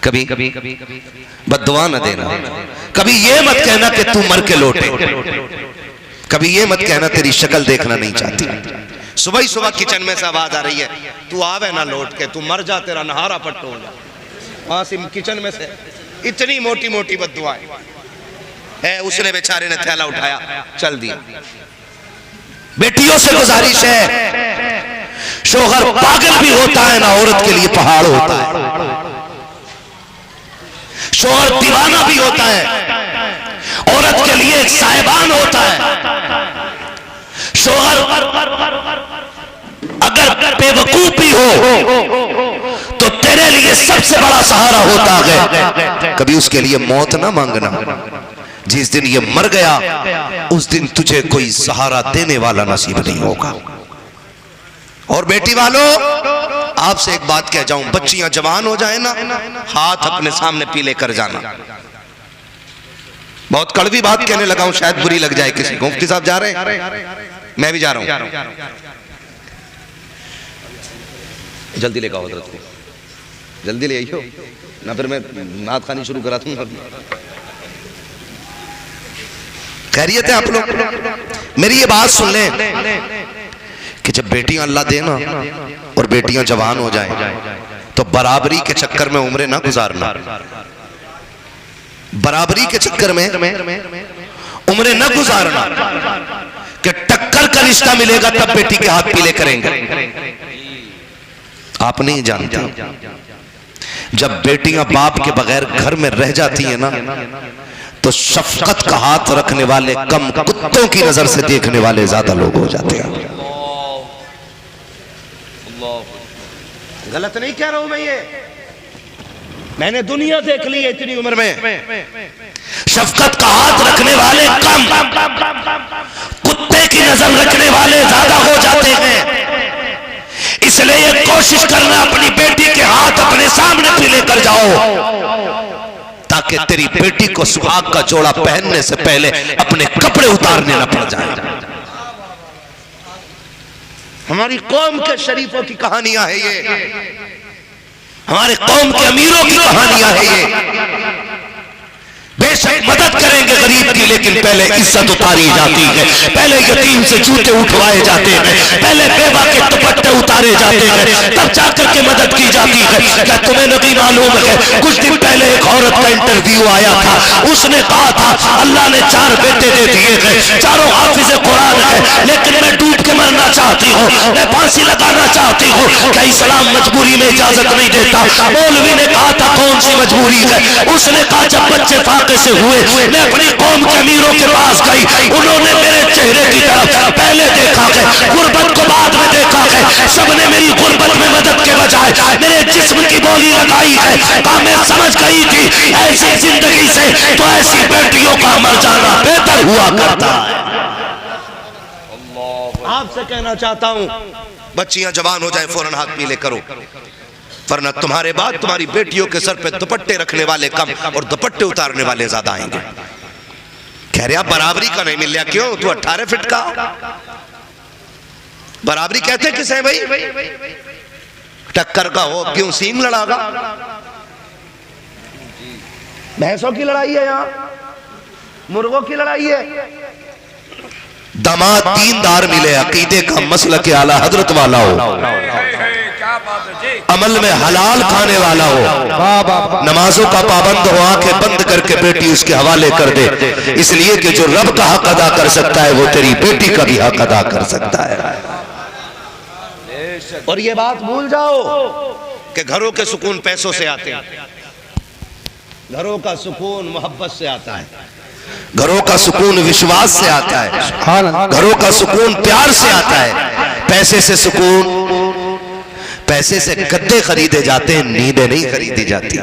कभी बद्दुआ न देना। कभी ये मत कहना कि तू मर के लौटे, कभी ये मत कहना तेरी शक्ल देखना नहीं चाहती। सुबह ही सुबह किचन में से आवाज आ रही है, तू आवे ना लौट के, तू मर जा, तेरा नहारा पट्टो हो जा। वहां से किचन में से इतनी मोटी मोटी बद्दुआएं है। उसने बेचारे ने थैला उठाया, चल दिया। बेटियों से गुजारिश है, शोहर पागल भी होता है ना औरत के लिए पहाड़ होता है। शोहर दीवाना भी होता है, औरत के लिए एक साहिबान होता है। शोहर अगर बेवकूफ भी हो तो तेरे लिए सबसे बड़ा सहारा होता है। कभी उसके लिए मौत ना मांगना, जिस दिन ये मर गया उस दिन तुझे कोई सहारा देने वाला नसीब नहीं होगा। और बेटी वालों, आपसे एक बात कह जाऊं, बच्चियां जवान हो जाए ना, हाथ अपने सामने पीले कर जाना। बहुत कड़वी बात कहने लगा हूं, शायद बुरी लग जाए किसी को। मुफ्ती साहब जा रहे हैं, मैं भी जा रहा हूं। जल्दी लेकर आओ हजरत को, जल्दी ले आइयो ना, फिर मैं नात खानी शुरू करा दूंगा। खैरियत है आप लोग? मेरी ये बात सुन लें कि जब बेटियां अल्लाह देना और बेटियां जवान हो जाएं तो बराबरी के चक्कर में उम्रें ना गुजारना, बराबरी के चक्कर में उम्रें न गुजारना कि टक्कर का रिश्ता मिलेगा तब बेटी के हाथ पीले करेंगे। आप नहीं जानते, जब बेटियां बाप के बगैर घर में रह जाती है ना तो शफकत का हाथ रखने वाले कम, कुत्तों की नजर से देखने वाले ज्यादा लोग हो जाते हैं। गलत नहीं कह रहा हूं मैं, ये मैंने दुनिया देख ली है इतनी उम्र में। शफकत का हाथ रखने वाले कम, कुत्ते की नजर रखने वाले ज्यादा हो जाते हैं। इसलिए ये कोशिश करना अपनी बेटी के हाथ अपने सामने पीले कर जाओ ताकि तेरी बेटी को सुहाग का जोड़ा पहनने से पहले अपने कपड़े उतारने न पड़ जाए। हमारी कौम के शरीफों की कहानियां है ये, हमारे कौम के अमीरों की कहानियां है ये। बेशक मदद करेंगे गरीब की, थी, लेकिन पहले इज्जत उतारी जाती है, पहले यतीम से जूते उठवाए जाते हैं, पहले बेवा के दुपट्टे उतारे जाते हैं, तब जाकर के मदद की जाती है। क्या तुम्हें नहीं मालूम है, कुछ दिन पहले एक औरत का इंटरव्यू आया था, उसने कहा था अल्लाह ने 4 बेटे दे दिए हैं, चारों हाफिज कुरान है, लेकिन मैं डूब के मरना चाहती हूँ, मैं फांसी लगाना चाहती हूँ। क्या इस्लाम मजबूरी में इजाजत नहीं देता? मौलवी ने कहा था कौन सी मजबूरी है? उसने कहा जब बच्चे फाके से हुए, मैं अपनी कौम के अमीरों के पास गई, उन्होंने मेरे चेहरे की तरफ पहले देखा है, गुर्बत को बाद में देखा है, सबने मेरी गुर्बत में मदद के बजाय मेरे जिस्म की बोली लगाई है। कहा मैं समझ गई थी ऐसी जिंदगी से तो ऐसी बेटियों का मर जाना बेहतर हुआ करता है। आपसे कहना चाहता हूं, बच्चियां जवान हो जाए फौरन हाथ पीले करो, वरना तुम्हारे बाद तुम्हारी बेटियों के सर पे दुपट्टे रखने वाले कम और दुपट्टे उतारने वाले ज्यादा आएंगे। कह रहे बराबरी का नहीं मिल रहा, क्यों? तू 18 फीट का, बराबरी कहते किसे भाई? टक्कर का हो, क्यों सींग लड़ागा? भैंसों की लड़ाई है, यहाँ मुर्गों की लड़ाई है। दामाद दीनदार मिले, अकीदे का मसला के आला हजरत वाला हो, अमल में हलाल खाने वाला हो, नमाजों का पाबंद हो, आंखें बंद करके बेटी उसके हवाले कर दे, इसलिए कि जो रब का हक अदा कर सकता है वो तेरी बेटी का भी हक अदा कर सकता है। और ये बात भूल जाओ कि घरों के सुकून पैसों से आते हैं, घरों का सुकून मोहब्बत से आता है, घरों का सुकून विश्वास से आता है, घरों का सुकून प्यार से आता है। पैसे से सुकून, पैसे से गद्दे खरीदे जाते हैं, नींदें नहीं खरीदी जाती।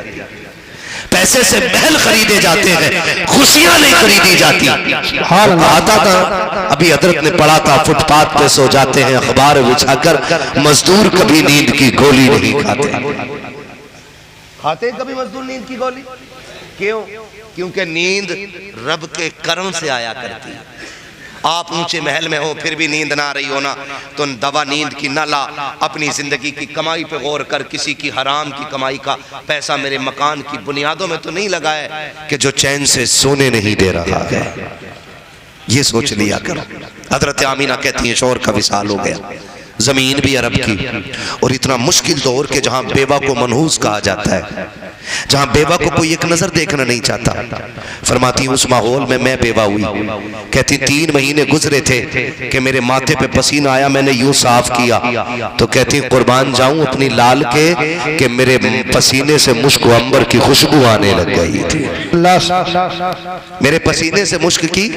पैसे से महल खरीदे जाते हैं, खुशियां नहीं खरीदी जाती। आता था अभी हजरत ने पढ़ा था, फुटपाथ पे सो जाते हैं अखबार बिछाकर, मजदूर कभी नींद की गोली नहीं खाते कभी मजदूर नींद की गोली। क्यों? क्योंकि नींद रब के करम से आया करती है। आप ऊंचे महल में हो फिर भी नींद ना आ रही हो ना, तो दवा नींद की ना ला, अपनी जिंदगी की कमाई पे गौर कर। किसी की हराम की कमाई का पैसा मेरे मकान की बुनियादों में तो नहीं लगा है कि जो चैन से सोने नहीं दे रहा है, ये सोच लिया करो। हजरत आमीना कहती है शौहर का विसाल हो गया, जमीन भी अरब की, और इतना मुश्किल दौर के जहां बेवा को मनहूस कहा जाता है, जहां बेवा को कोई एक नजर देखना नहीं चाहता। फरमाती उस माहौल में मैं बेवा हुई। कहती 3 महीने गुजरे थे कि मेरे माथे पे पसीना आया, मैंने यूं साफ किया तो कहती कुर्बान जाऊं अपनी लाल के कि मेरे पसीने से मुश्क अंबर की खुशबू आने लग गई थी। मेरे पसीने से मुश्क की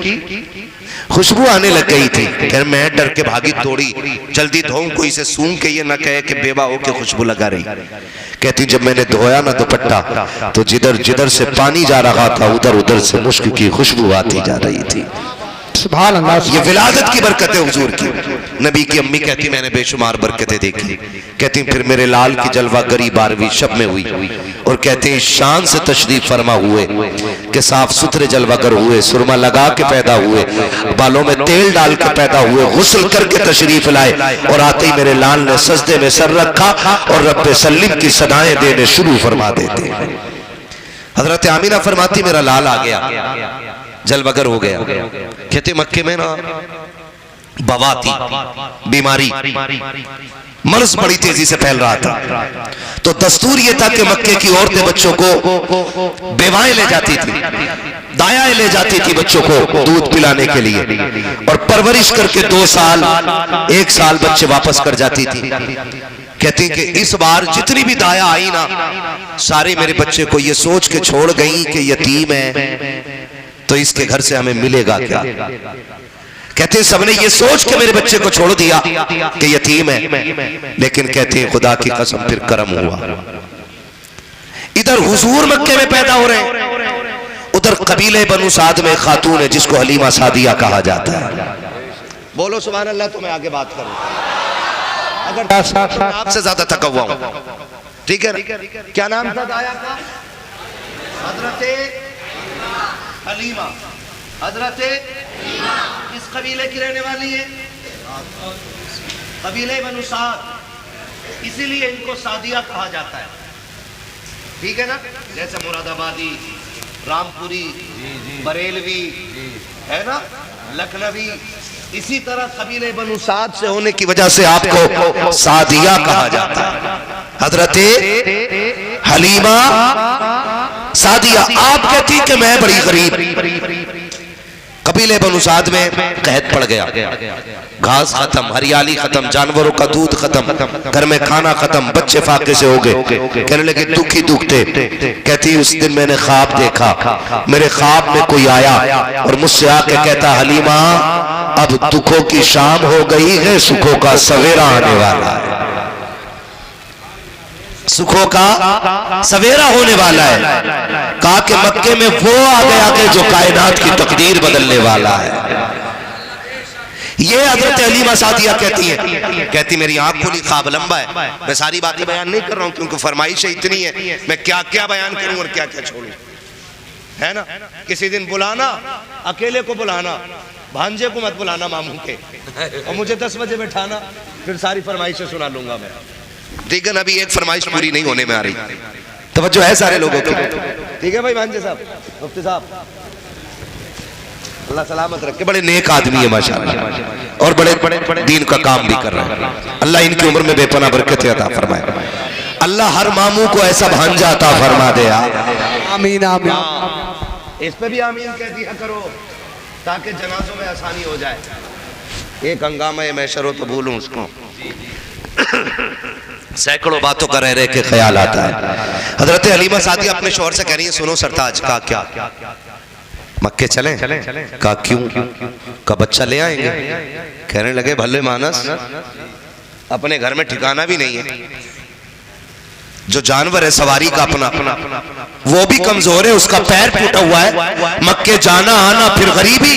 खुशबू आने लग गई थी। फिर मैं डर के भागी दौड़ी, जल्दी धोऊं कोई से सूंघ के ये ना कहे कि बेवा हो के खुशबू लगा रही। कहती जब मैंने धोया ना दुपट्टा तो जिधर जिधर से पानी जा रहा था उधर उधर से मुश्क की खुशबू आती जा रही थी। ये विलादत की बरकत है हुजूर की। नबी की अम्मी कहती मैंने बेशुमार बरकतें देखी। कहती फिर मेरे लाल की जलवा गरी 12वीं शब में हुई, और कहते हैं शान से तशरीफ फरमा हुए कि साफ सुथरे जलवागर हुए, सुरमा लगा के पैदा हुए, बालों में तेल डाल के पैदा हुए, गुस्ल करके तशरीफ लाए, और आते ही मेरे लाल ने सजदे में सर रखा और रब्बे सल्लिम की सदाएं देने शुरू फरमा देते। हजरत आमीना फरमाती मेरा लाल आ गया, जलवगर हो गया। कहते मक्के में ना बवा थी, बीमारी, मर्ज बड़ी तेजी से फैल रहा था, तो दस्तूर ये था कि मक्के की औरतें बच्चों को बेवाएं ले जाती थी, दायाएं ले जाती थी बच्चों को दूध पिलाने के लिए, और परवरिश करके 2 साल 1 साल बच्चे वापस कर जाती थी। कहती कि इस बार जितनी भी दाया आई ना, सारे मेरे बच्चे को ये सोच के छोड़ गई कि यतीम है तो इसके घर से हमें मिलेगा क्या। कहते सबने ये सोच के मेरे बच्चे को छोड़ दिया कि यतीम है, लेकिन कहते हैं खुदा की कसम फिर करम हुआ। इधर हुजूर मक्के में पैदा हो रहे हैं, उधर कबीले बनु साद में खातून है जिसको हलीमा सादिया कहा जाता है। बोलो सुभान अल्लाह। तो मैं आगे बात करूं, अगर आपसे ज्यादा थका हुआ हूं, ठीक है। क्या नाम था दाया का? हजरत हलीमा। हजरत किस कबीले की रहने वाली है? कबीले बनु साद, इसीलिए इनको सादिया कहा जाता है, ठीक है ना। जैसे मुरादाबादी, रामपुरी, बरेलवी, है ना, लखनवी। इसी तरह कबीले बनु साद से होने की वजह से आपको सादिया कहा जाता है। हजरते हलीमा सादिया, आप कहती कि मैं बड़ी गरीब। कबीले बनु साद में कहत पड़ गया, घास खत्म, हरियाली खत्म, जानवरों का दूध खत्म, घर में खाना खत्म, बच्चे फाके से हो गए। कहने लगे दुख ही दुख थे। कहती उस दिन मैंने ख्वाब देखा, मेरे ख्वाब में कोई आया और मुझसे आके कहता, हलीमा अब दुखों की शाम हो गई है, सुखों का सवेरा आने वाला है। सुखों का सवेरा होने वाला है। कहा कि मक्के में वो आ गया कि जो कायनात की तकदीर बदलने वाला है। ये हजरत हलीमा सादिया कहती है, कहती मेरी आंख खुली, ख्वाब लंबा है। मैं सारी बातें बयान नहीं कर रहा हूं क्योंकि फरमाइशें इतनी है, मैं क्या क्या बयान करूं और क्या क्या छोड़ूं, है ना। किसी दिन बुलाना, अकेले को बुलाना, भांजे को मत बुलाना मामू के, और मुझे 10 बजे बैठाना, फिर सारी फरमाइशें सुना लूंगा मैं। ठीक है ना, अभी एक फरमाइश पूरी नहीं होने में आ रही, तवज्जो है सारे लोगों की। ठीक है भाई भांजे साहब, मुफ्ती साहब, अल्लाह सलामत रखे, बड़े नेक आदमी है माशाअल्लाह, और बड़े दीन का काम भी कर रहे हैं। अल्लाह इनकी उम्र में बेपनाह बरकत अता फरमाए। अल्लाह हर मामू को ऐसा भांजा अता फरमा दे। आमीन आमीन। इस पे भी आमीन कह दिया करो ताकि जनाजों में आसानी हो जाए। एक हंगामा मैं शरो तो भूलूं उसको, सैकड़ों बातों का रह रहे के ख्याल आता है। हजरत हलीमा सादिया अपने शौहर से कह रही है, सुनो सरताज, का क्या मक्के चलें? का क्यों? का बच्चा ले आएंगे? कहने लगे भले मानस, अपने घर में ठिकाना भी नहीं है, जो जानवर है सवारी का अपना वो भी कमजोर है, उसका पैर फूटा हुआ है, मक्के जाना आना, फिर गरीबी,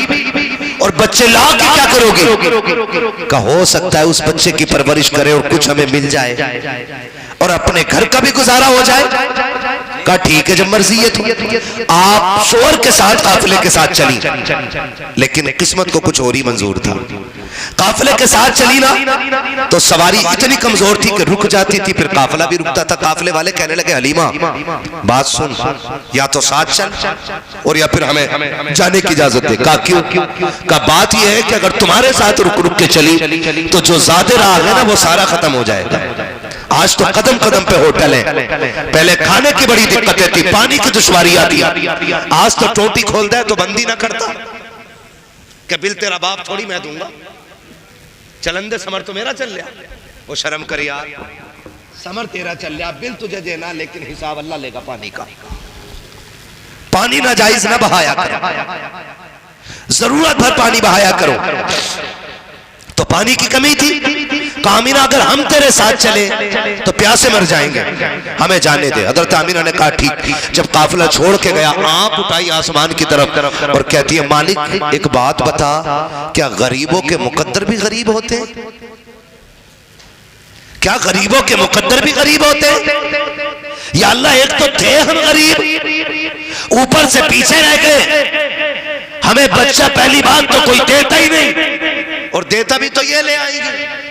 और बच्चे ला के क्या करोगे? का हो सकता है उस बच्चे की परवरिश करे और कुछ हमें मिल जाए और अपने घर का भी गुजारा हो जाए। का ठीक है, जब मर्जी है तो आप शोर के साथ काफिले के साथ चली, लेकिन किस्मत को कुछ और ही मंजूर था। काफिले के साथ चली ना तो सवारी इतनी कमजोर थी कि रुक जाती थी, फिर काफिला भी रुकता था। काफिले वाले कहने लगे हलीमा बात सुन, या तो साथ चल और या फिर हमें जाने की इजाजत दे। का क्यों? का बात यह है कि अगर तुम्हारे साथ रुक रुक के चली तो जो ज्यादा राह है ना वो सारा खत्म हो जाएगा। आज तो कदम कदम पे होटल है, पहले खाने की बड़ी दिक्कतें थी, पानी की दुश्वारी आती, आज तो टोटी खोल दे तो बंदी ना करता कि बिल तेरा बाप थोड़ी मैं दूंगा, चलंदे समर तो मेरा चल लिया। वो शर्म कर यार, समर तेरा चल लिया, बिल तुझे देना, लेकिन हिसाब अल्लाह लेगा पानी का। पानी नाजायज ना बहाया करो, जरूरत भर पानी बहाया करो। तो पानी की कमी थी, आमीना अगर हम तेरे साथ चले तो प्यासे मर जाएंगे, हमें जाने दे। हजरत आमीना ने कहा ठीक। जब काफिला छोड़ के गया, आंख उठाई आसमान की तरफ और कहती है मालिक एक बात बता, क्या गरीबों के मुकद्दर भी गरीब होते हैं? क्या गरीबों के मुकद्दर भी गरीब होते हैं? या अल्लाह एक तो थे हम गरीब, ऊपर से पीछे रह गए, हमें बच्चा पहली बात तो कोई देता ही नहीं, और देता भी तो ये ले आएंगे,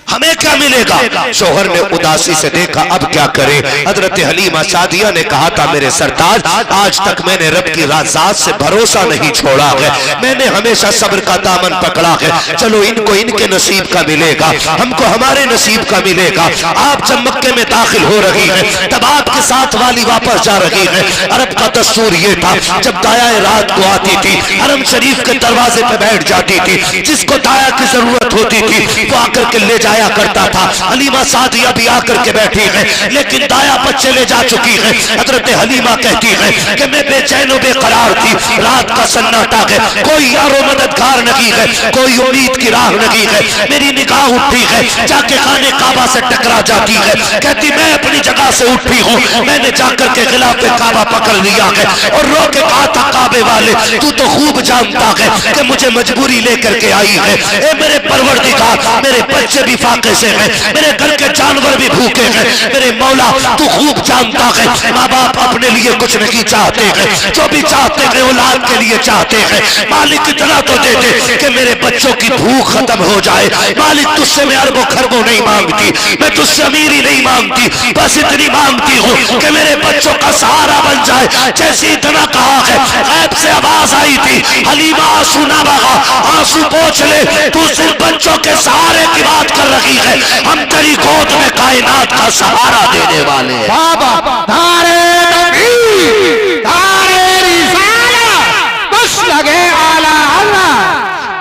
हमें क्या मिलेगा? शोहर ने उदासी से देखा, अब क्या करे? हजरत हलीमा सादिया ने कहा था मेरे सरताज, आज तक मैंने रब की राज़ात से भरोसा नहीं छोड़ा है, मैंने हमेशा सब्र का दामन पकड़ा है। चलो इनको इनके नसीब का मिलेगा, हमको हमारे नसीब का मिलेगा। आप जब मक्के में दाखिल हो रही है तब आपके साथ वाली वापस जा रही है। अरब का दस्तूर ये था, जब दाया रात को आती थी हरम शरीफ के दरवाजे पे बैठ जाती थी, जिसको दाया की जरूरत होती थी वो आकर के ले जाया करता था। हलीमा सादिया भी आकर के बैठी है, लेकिन दाया बच्चे ले जा चुकी है। हजरत हलीमा कहती है कि मैं बेचैन बेकरार थी, रात का सन्नाटा है, कोई यारो मददगार नहीं है, कोई उम्मीद की राह नहीं है। मेरी निगाह उठी है, जाके खाने काबा से टकरा जाती है। कहती मैं अपनी जगह से उठी हूँ, मैंने जाकर के खिलाफे काबा पकड़ लिया है और रो के कहा था काबे वाले तू तो खूब जानता है कि मुझे मजबूरी लेकर के आई है। ए मेरे परवरदिगार, मेरे बच्चे भी फाके से है, मेरे घर के जानवर भी भूखे हैं। मेरे मौला तू खूब जानता है माँ बाप अपने लिए कुछ नहीं चाहते हैं, जो भी चाहते हैं औलाद के लिए चाहते हैं। मालिक इतना तो दे दे कि मेरे बच्चों की भूख खत्म हो जाए। मालिक तुझसे मैं अरबों खरबों नहीं मांगती, मैं तुझसे अमीरी नहीं मांगती, बस इतनी मांगती हूँ कि मेरे बच्चों का सहारा बन जाए। जैसे इतना कहा है, ऐप से आवाज आई थी, हलीमा आंसू ना बहा, आंसू पोंछ ले, तू सिर्फ बच्चों के सहारे की बात कर रही है। हम तेरी गोद में कायनात का सहारा देने वाले हैं। बाबा धारे तकबीर, धारे रिसाला, बस लगे आला अल्लाह,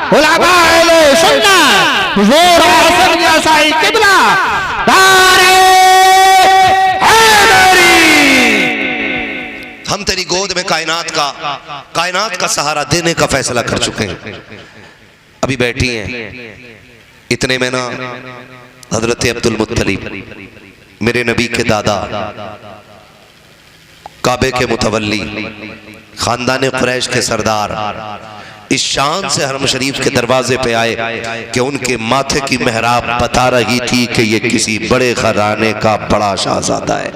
उलमा अहले सुन्नत, हुजूर हसन जैसाई किबला, धारे हैदरी। हम तेरी गोद में कायनात का सहारा देने का फैसला कर चुके हैं। अभी बैठी हैं, इतने में ना हजरत अब्दुल मुत्तलिब मेरे नबी के दादा, काबे के मुतवल्ली, खानदान कुरैश के सरदार, इस शान से हरम शरीफ के दरवाजे पे आए कि उनके माथे की मेहराब बता रही थी कि ये किसी बड़े घराने का बड़ा शहजादा है।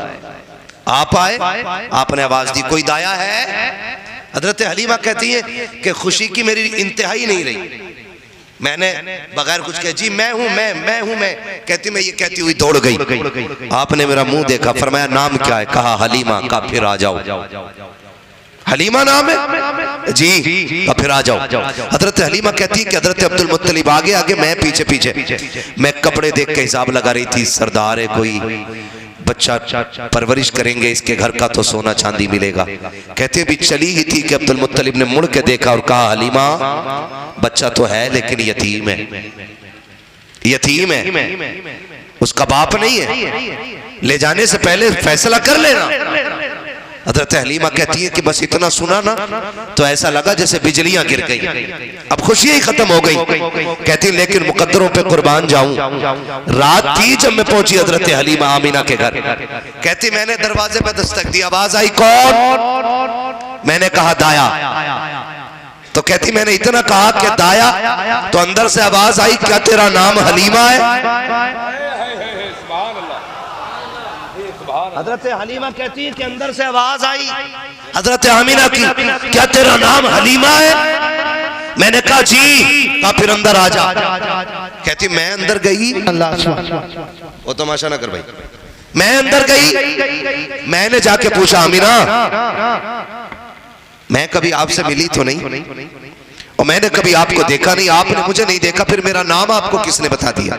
आप आए, आपने आवाज दी, कोई दाया है? हजरत हलीमा कहती है कि खुशी की मेरी इंतहाई नहीं रही। मैंने बगैर कुछ कहे, जी मैं हूं, मैं हूं, मैं कहती, मैं ये कहती हुई दौड़ गई। आपने मेरा मुंह देखा, फरमाया नाम क्या है? कहा हलीमा। का फिर आ जाओ। हलीमा नाम है? जी। का फिर आ जाओ। हजरत हलीमा कहती है कि हजरत अब्दुल मुत्तलिब आगे आगे, मैं पीछे पीछे। मैं कपड़े देख के हिसाब लगा रही थी, सरदार है कोई, बच्चा परवरिश करेंगे, इसके घर का तो सोना चांदी मिलेगा। कहते भी चली ही थी कि अब्दुल मुत्तलिब ने मुड़ के देखा और कहा हलीमा बच्चा तो है लेकिन यतीम है, यतीम है, उसका बाप नहीं है, ले जाने से पहले फैसला कर लेना। हजरत हलीमा कहती है कि बस इतना सुना ना तो ऐसा लगा जैसे बिजलियां गिर गई, अब खुशियां ही खत्म हो गई। कहती लेकिन मुकद्दरों पे कुर्बान जाऊं, रात थी जब मैं पहुंची हजरत हलीमा आमीना के घर। कहती मैंने दरवाजे पे दस्तक दी, आवाज आई कौन? मैंने कहा दाया। तो कहती मैंने इतना कहा कि दाया, तो अंदर से आवाज आई क्या तेरा नाम हलीमा है? हजरत हलीमा कहती है कि अंदर से आवाज आई हजरत आमीना की, क्या तेरा नाम हलीमा है? मैंने कहा जी। कहा फिर अंदर आ जा। कहती मैं अंदर गई, वो तमाशा ना कर भाई, मैं अंदर गई, मैंने जाके पूछा आमीना मैं कभी आपसे मिली तो नहीं, और मैंने कभी आपको देखा नहीं, आपने मुझे नहीं देखा, फिर मेरा नाम आपको किसने बता दिया?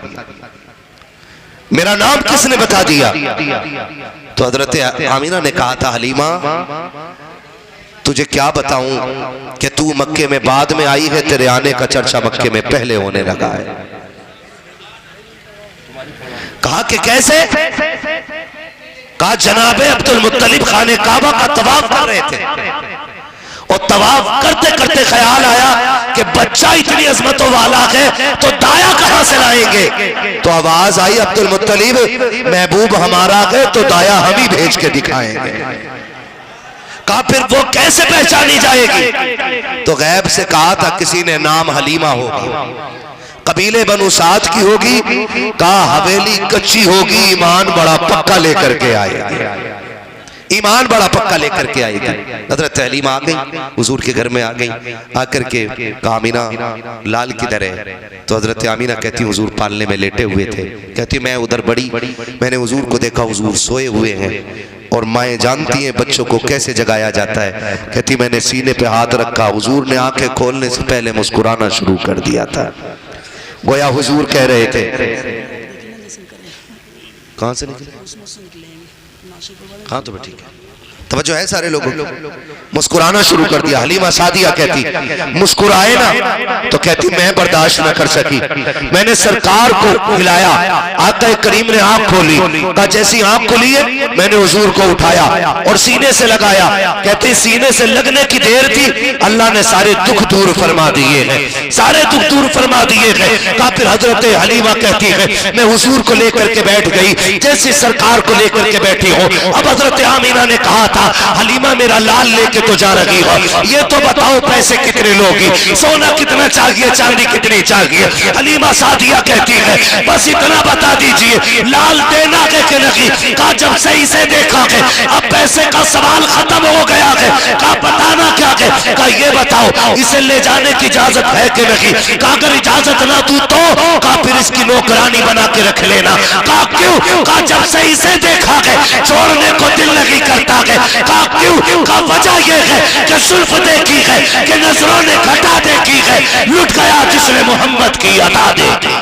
मेरा नाम किसने बता दिया? तो हजरत आमीना ने कहा था हलीमा तुझे क्या बताऊं कि तू मक्के में बाद में आई है, तेरे आने का चर्चा मक्के में पहले होने लगा है। कहा कि कैसे? कहा जनाबे अब्दुल मुत्तलिब खाने काबा का तवाफ कर रहे थे, और तवाफ करते करते ख्याल आया कि बच्चा इतनी अजमतों वाला है तो दाया कहां से लाएंगे? तो आवाज आई अब्दुल मुत्तलिब महबूब हमारा है तो दाया हम ही भेज के दिखाएंगे। कहा फिर वो कैसे पहचानी जाएगी? तो गैब से कहा था किसी ने नाम हलीमा होगी, कबीले बनु साद की होगी, कहा हवेली कच्ची होगी, ईमान बड़ा पक्का लेकर के आएगी, ईमान बड़ा पक्का लेकर के आएगी। हजरत हलीमा आ गई, हुजूर के घर में आ गई, आकर के कहा आमीना लाल किधर है? तो हजरत आमीना कहती हुजूर पालने में लेटे हुए थे। कहती मैं उधर बड़ी, मैंने हुजूर को देखा, हुजूर सोए हुए हैं, और माएँ जानती हैं बच्चों को कैसे जगाया जाता है। कहती मैंने सीने पे हाथ रखा, हुजूर ने आंखें खोलने से पहले मुस्कुराना शुरू कर दिया था, गोया हुजूर कह रहे थे कहां से निकले? हाँ तो ठीक है, तवज्जो है सारे लोगों, मुस्कुराना शुरू कर दिया। हलीमा सादिया कहती मुस्कुराए ना तो कहती मैं बर्दाश्त न कर सकी, मैंने सरकार को हिलाया, आका करीम ने आंख खोली, कहा जैसी आंख खोली है मैंने हुजूर को उठाया और सीने से लगाया। कहती सीने से लगने की देर थी, अल्लाह ने सारे दुख दूर फरमा दिए हैं, सारे दुख दूर फरमा दिए हैं। कहा फिर हजरत हलीमा कहती है मैं हुजूर को लेकर के बैठ गई, जैसे सरकार को लेकर के बैठी रहती हो। अब हजरत आमीना ने कहा था हलीमा मेरा लाल लेके तो जा रही हो, ये तो बताओ पैसे कितने लोगी, सोना कितना चाहिए, चांदी कितनी चाहिए। हलीमा सादिया कहती है बस इतना बता दीजिए लाल देना है कि नहीं। कहा जब सही से देखा है अब पैसे का सवाल खत्म हो गया है। कहा बताना क्या है। कहा ये बताओ इसे ले जाने की इजाजत है कि नहीं। कहा अगर इजाजत ना तू तो कहा फिर इसकी नौकरानी बना के रख लेना। कहा क्यों। कहा जब सही से देखा है छोड़ने को दिल नहीं करता है। कहा क्यों। कहा वजह यह है कि जुल्फ देखी है कि नजरों ने घटा देखी है, लुट गया जिसने मोहम्मद की अता देखी।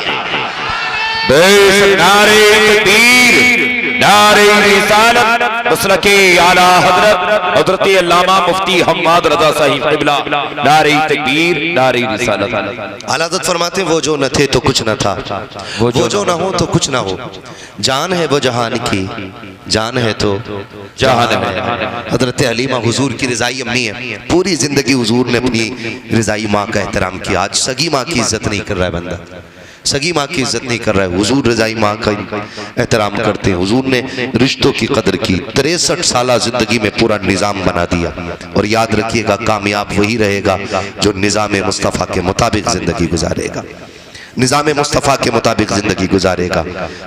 नारे तकबीर, नारे रिसालत, मसलके आला हजरत हजरत अल्लामा मुफ्ती हम्माद रजा साहिब क़िबला, नारे तकबीर, नारे रिसालत। आला हज़रत फरमाते वो जो न थे तो कुछ न था, वो जो न हो तो कुछ न हो। जान है वो जहान की, जान है तो जहान है। हजरत हलीमा हुजूर की रिजाई अम्मी है। पूरी जिंदगी हुजूर ने अपनी रिजाई माँ का एहतराम किया। आज सगी माँ की इज्जत नहीं कर रहा है बंदा, सगी माँ की इज्जत नहीं कर रहा है। हुजूर रजाई माँ का एहतराम करते हैं। हुजूर ने रिश्तों की कदर की। 63 साल जिंदगी में पूरा निज़ाम बना दिया। और याद रखिएगा कामयाब वही रहेगा जो निज़ाम मुस्तफ़ा के मुताबिक जिंदगी गुजारेगा, निज़ाम मुस्तफ़ा के मुताबिक जिंदगी गुजारेगा।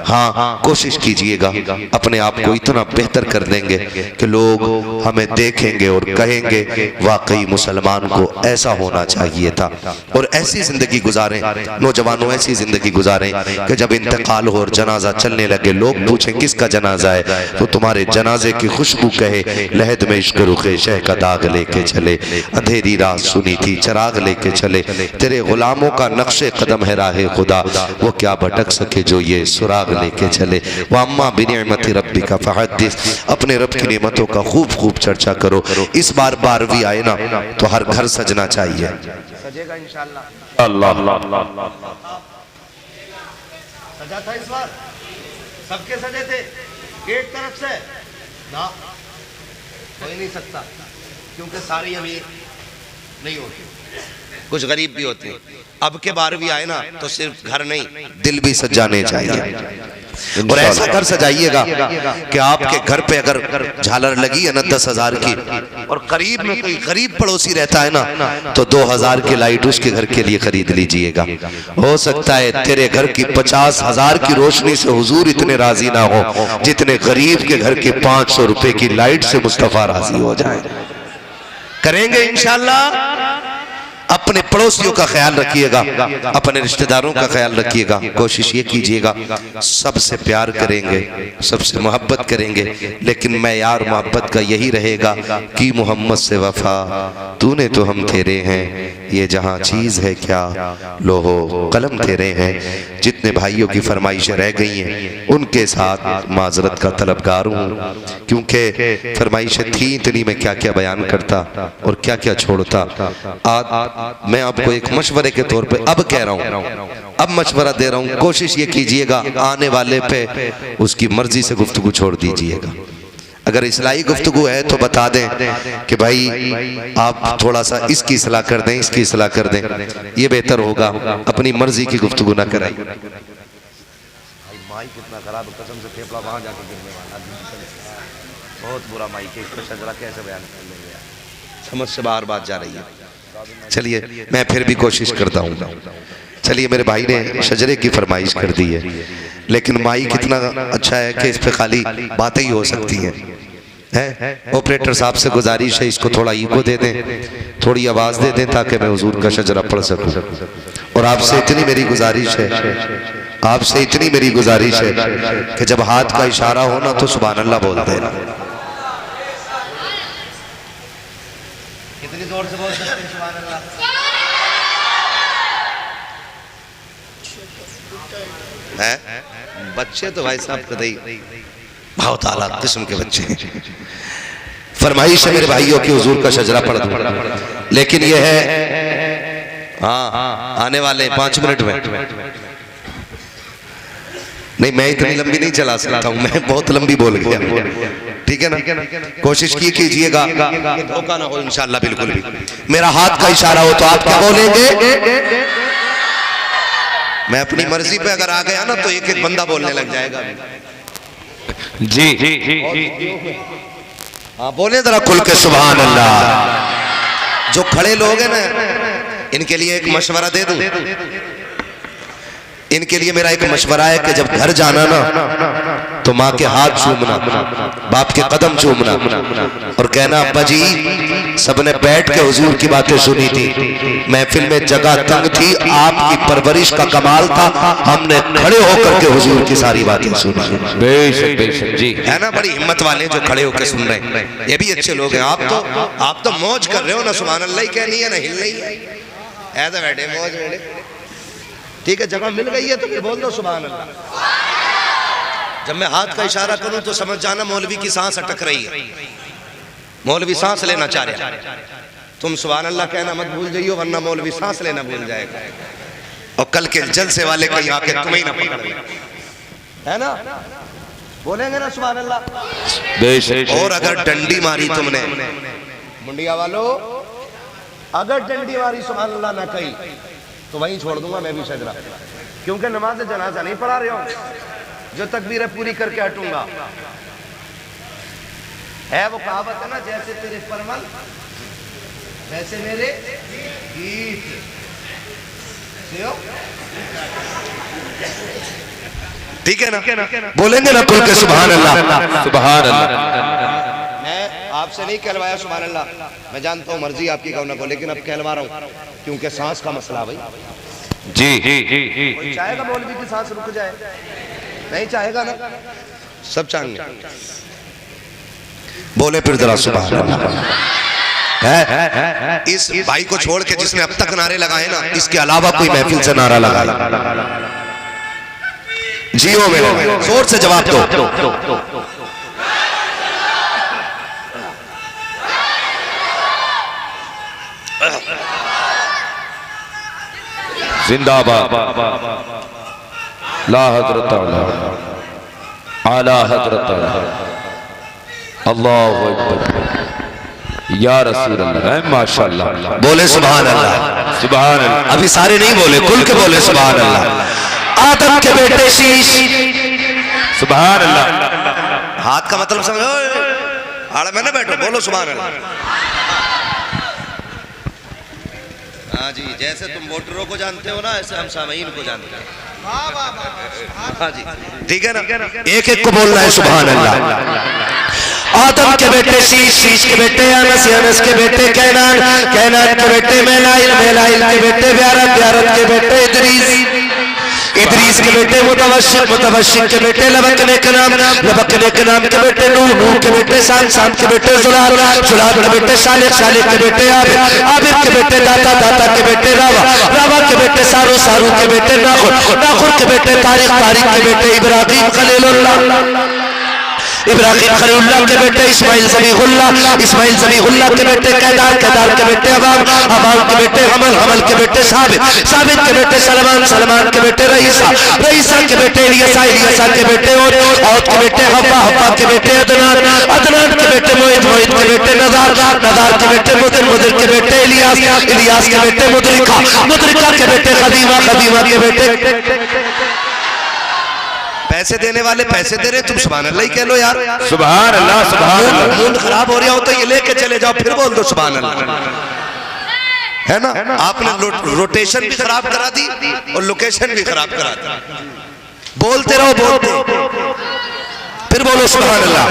हाँ, कोशिश कीजिएगा अपने आप को इतना बेहतर कर लेंगे कि लोग हमें देखेंगे और कहेंगे वाकई मुसलमान को ऐसा होना चाहिए था। और ऐसी जिंदगी गुजारें नौजवानों, ऐसी जिंदगी गुजारें कि जब इंतकाल हो और जनाजा चलने लगे लोग पूछें किसका जनाजा है, तो तुम्हारे जनाजे की खुशबू कहे लहद में इश्क रुखे शह का दाग लेके चले, अंधेरी रात सुनी थी चिराग लेके चले, तेरे गुलामों का नक्शे कदम है राहे खुदा, वो क्या भटक सके जो ये सुराग लेके चले। वो अम्मा बिनिअमति रब्बी का फहद्दिस, अपने रब की नेमतों का खूब खूब चर्चा करो। इस बार 12वीं आए ना तो हर घर सजना चाहिए। सजेगा इंशाअल्लाह। अल्लाह सजा था इस बार, सबके सजे थे एक तरफ से ना, कोई नहीं सकता क्योंकि सारी अभी नहीं होती, कुछ गरीब भी होते हैं। अब के 12वीं आए ना तो सिर्फ घर नहीं दिल भी सजाने चाहिए। और ऐसा घर सजाइएगा कि आपके घर पे अगर झालर लगी है ना 10,000 की और करीब में कोई गरीब पड़ोसी रहता है ना तो 2,000 की लाइट उसके घर के लिए खरीद लीजिएगा। हो सकता है तेरे घर की 50,000 की रोशनी से हुजूर इतने राजी ना हो जितने गरीब के घर के 500 रुपए की लाइट से मुस्तफा राजी हो जाए। करेंगे इंशाअल्लाह। अपने पड़ोसियों का ख्याल रखिएगा, अपने रिश्तेदारों का ख्याल रखिएगा। कोशिश ये कीजिएगा सबसे प्यार करेंगे, सबसे मोहब्बत करेंगे, लेकिन मैयार मोहब्बत का यही रहेगा कि मोहम्मद से वफा, तूने तो हम तेरे हैं, ये जहाँ चीज़ है क्या लोहो कलम तेरे हैं। जितने भाइयों की फरमाइशें रह गई हैं उनके साथ माजरत का तलबगार हूँ, क्योंकि फरमाइशें थी इतनी, मैं क्या क्या बयान करता और क्या क्या छोड़ता। आज मैं आपको एक मशवरे के तौर पे अब कह रहा हूँ, अब मशवरा दे रहा हूँ, कोशिश ये कीजिएगा आने वाले पे उसकी मर्जी से गुफ्तगू छोड़ दीजिएगा। अगर इस्लाही गुफ्तगू है तो बता दें कि भाई आप थोड़ा सा इसकी इस्लाह कर दें, इसकी इस्लाह कर दें, ये बेहतर होगा। अपनी मर्जी की गुफ्तगू ना कराई। माइक कितना खराब, कसम से फेफड़ा वहां जाके गिरने वाला, बहुत बुरा माइक है, इसको शजरा कैसे बयान कर लेंगे, समझ से बाहर बात जा रही है। चलिए मैं फिर भी कोशिश करता हूँ। चलिए मेरे भाई ने शजरे की फरमाइश कर दी है, लेकिन माइक कितना अच्छा है कि इस पे खाली बातें ही हो सकती हैं। ऑपरेटर साहब से गुजारिश है इसको थोड़ा ईको दे दें, थोड़ी आवाज़ दे दें ताकि मैं हुजूर का शजरा पढ़ सकूं। और आपसे इतनी मेरी गुजारिश है, आपसे इतनी मेरी गुजारिश है कि जब हाथ का इशारा हो ना तो सुभान अल्लाह बोल देना। कितनी जोर से बोल सकते हैं सुभान अल्लाह? बच्चे तो भाई साहब कदई बहुत आला किस्म के बच्चे हैं। फरमाइश है मेरे भाइयों की हुजूर का शजरा पढ़ दूं, लेकिन ये है हाँ आने वाले 5 मिनट में नहीं, मैं इतनी लंबी नहीं चला सकता हूँ, मैं बहुत लंबी बोल गया, ठीक है ना। कोशिश कीजिएगा धोखा ना हो इंशाअल्लाह। बिल्कुल भी मेरा हाथ का इशारा हो तो आप क्या बोलेंगे? मैं अपनी मर्जी पे अगर आ गया ना तो एक एक बंदा बोलने लग जाएगा। जी हाँ बोले जरा खुल के सुभान अल्लाह। जो खड़े लोग हैं ना, इनके लिए एक मशवरा दे दूं। इनके लिए मेरा एक मशवरा है कि जब घर जाना ना तो माँ के हाथ चूमना, बाप के कदम चूमना और कहना अब्बा जी सबने बैठ के हुजूर की बातें सुनी थी, महफिल में जगह तंग थी, आपकी परवरिश का कमाल था, हमने खड़े होकर के हुजूर की सारी बातें सुनी। बेशक बेशक जी है ना, बड़ी हिम्मत वाले जो खड़े होकर सुन रहे हैं, ये भी अच्छे लोग हैं। आप तो मौज कर रहे हो ना, सुभान अल्लाह ही कहनी है ना, हिल रही है ऐसे बैठे मौज में। ठीक है, जगह मिल गई है तो फिर बोल दो सुभान अल्लाह। जब मैं हाथ का इशारा करूं तो समझ जाना मौलवी की सांस अटक रही है, मौलवी सांस लेना चाह रहा है। तुम सुभान अल्लाह कहना मत भूल जाइयो, वरना मौलवी सांस लेना भूल जाएगा और कल के जलसे वाले कहीं आके तुम्हें ही ना पकड़ ले, है ना। बोलेंगे ना सुभान अल्लाह। बेशक। और अगर डंडी मारी तुमने मुंडिया वालों, अगर डंडी मारी सुभान अल्लाह ना कही तो वहीं छोड़ दूंगा मैं भी सजरा, क्योंकि नमाज जनाजा नहीं पढ़ा रहा हूं, जो तकबीरें पूरी करके हटूंगा। है वो कहावत है ना, जैसे तेरे परवल वैसे मेरे गीत। ठीक है ना, बोलेंगे ना खुल के सुभान अल्लाह। सुभान अल्लाह। मैं आपसे नहीं कहलवाया सुभान अल्लाह, मैं जानता हूँ मर्जी आपकी कहो ना को, लेकिन अब कहलवा रहा हूँ क्योंकि सांस का मसला भाई। जी कोई चाहेगा मौलवी की सांस रुक जाए? नहीं चाहेगा ना, सब चाहेंगे। बोले फिर जरा सुभान अल्लाह। है इस भाई को छोड़ के जिसने अब तक नारे लगाए ना, इसके अलावा कोई महफिल से नारा लगाए? जियो मेरे, जोर से जवाब दो। जिंदाबाद ला हजरत आला हजरत अल्लाहु अकबर या रसूल अल्लाह। माशाअल्लाह। बोले सुभान अल्लाह। सुभान अल्लाह। अभी सारे नहीं बोले, खुल के बोले सुभान अल्लाह। आदम के बेटे शीश। सुभान अल्लाह। हाथ का मतलब समझो, आड़े में ना बैठो, बोलो सुभान अल्लाह। हाँ जी, जैसे तुम वोटरों को जानते हो ना, ऐसे हम सामीन को जानते हैं। हाँ जी, ठीक है ना, एक एक को बोलना है सुभान अल्लाह। आदम के बेटे शीश, शीश के बेटे अनस, अनस के बेटे कैनान, कैनान के बेटे मेलाइल, मेलाइल के बेटे ब्यारत, ब्यारत के बेटे इदरीस, इदरीस के बेटे मुतवशिक, मुतवशिक के बेटे लबकने के नाम, लबकने के नाम के बेटे नूह, नूह के बेटे शाम, शाम के बेटे जुलाल, जुलाल के बेटे शालिक, शालिक के बेटे आबिद, आबिद के बेटे दाता, दाता के बेटे रावा, रावा के बेटे सारू, सारू के बेटे नाखुर, नाखुर के बेटे तारिक, तारिक के बेटे इब्राहिम खलीलुल्लाह, इब्राहिम खलीलुल्लाह के बेटे इस्माइल ज़बीहुल्लाह, इस्माइल ज़बीहुल्लाह के बेटे कैदार, कैदार के बेटे अबाम, अबाम के बेटे हमल, हमल के बेटे साबित, साबित के बेटे सलमान, सलमान के बेटे रईसा, रईसा के बेटे इलियासा, इलियासा के बेटे औद, औद के बेटे हव्वा, हव्वा के बेटे अदनान, अदनान के बेटे मोहित, मोहित के बेटे नज़ार, नज़ार के बेटे मुदिर, मुदिर के बेटे इलियास, इलियास के बेटे मुदरिका, मुदरिका के बेटे खदीमा, खदीमा के बेटे। पैसे देने वाले पैसे दे रहे, तुम सुभान अल्लाह ही कह लो यार। सुभान अल्लाह। सुभान अल्लाह। मूड खराब हो रहा हो तो ये लेके चले जाओ, फिर बोल दो सुभान अल्लाह, है ना। आपने रोटेशन भी खराब करा दी और लोकेशन भी खराब करा दी। बोलते रहो, बोलते फिर बोलो सुभान अल्लाह।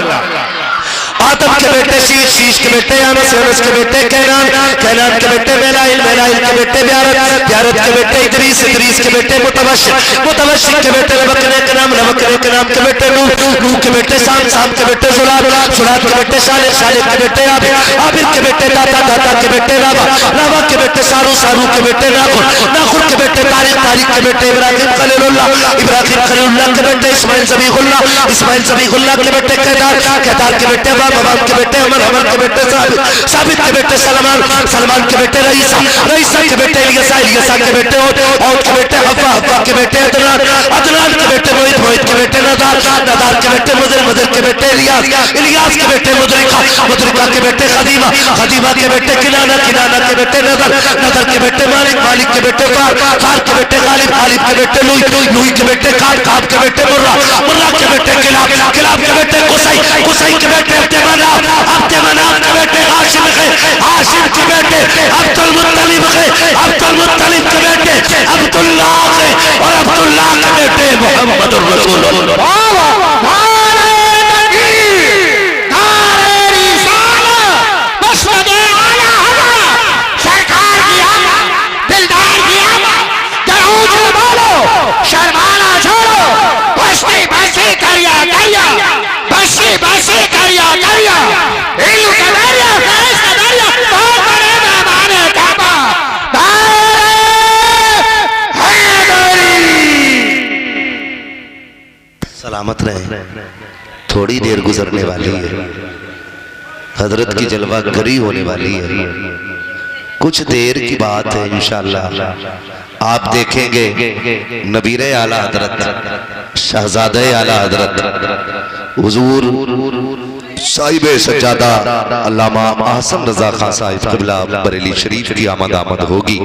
आदम के बेटे शीश, शीश के बेटे अनस, अनस के बेटे कैनान, कैनान के बेटे मेलाइल, मेलाइल के बेटे ब्यारत, ब्यारत के बेटे इदरीस, इदरीस के बेटे मुतवशिक, मुतवशिक के बेटे लबकने के नाम, लबकने के नाम के बेटे नूह, नूह के बेटे शाम, शाम के बेटे जुलाल, जुलाल के बेटे शालिक, शालिक के बेटे आबिद, आबिद के बेटे दाता, दाता के बेटे रावा, रावा के बेटे सारू, सारू के बेटे नाखुर, नाखुर के बेटे तारिक, तारिक के बेटे इब्राहिम खलीलुल्लाह, इब्राहिम खलीलुल्लाह के बेटे इस्माइल ज़बीहुल्लाह, इस्माइल ज़बीहुल्लाह के बेटे कैदार, कैदार के बेटे अबाम, अबाम के बेटे हमल, हमल के बेटे साबित, साबित के बेटे सलमान, सलमान के बेटे रईसा, रईसा के बेटे इलियासा, इलियासा के बेटे औद, औद के बेटे हव्वा, हव्वा के बेटे अदनान, अदनान के बेटे मोहित, मोहित के बेटे नज़ार, नज़ार के बेटे मुदिर, मुदिर के बेटे इलियास, इलियास के बेटे मुदरिका, मुदरिका के बेटे खदीमा, खदीमा के बेटे किनाना, किनाना के बेटे नज़र, नज़र के बेटे मालिक, मालिक के बेटे फार, फार के बेटे गालिब, गालिब के बेटे लुई, लुई के बेटे काब, काब के बेटे मुर्रा, मुर्रा के बेटे किलाब, किलाब के के बेटे अब्दुल मुत्तलिब के, अब्दुल मुत्तलिब के बेटे अब्दुल्लाह के, और अब्दुल्लाह के बेटे मोहम्मद रसूलुल्लाह। शर्माना छोड़ो, बस्ती बस्ती करिया करिया, बस्ती बस्ती करिया करिया, इल्लू का दरिया, फैज़ का दरिया, बहुत बड़े मेहमान काबा, सलामत रहे। थोड़ी देर गुजरने वाली है, हजरत की जलवा गरी होने वाली है। कुछ देर की बात है, इंशाअल्लाह आप देखेंगे नबीरे आला हजरत, शहजादे आला हजरत हुजूर साहिब सज्जादा अल्लामा आसन रजा खान साहिब क़िबला बरेली शरीफ की आमद होगी।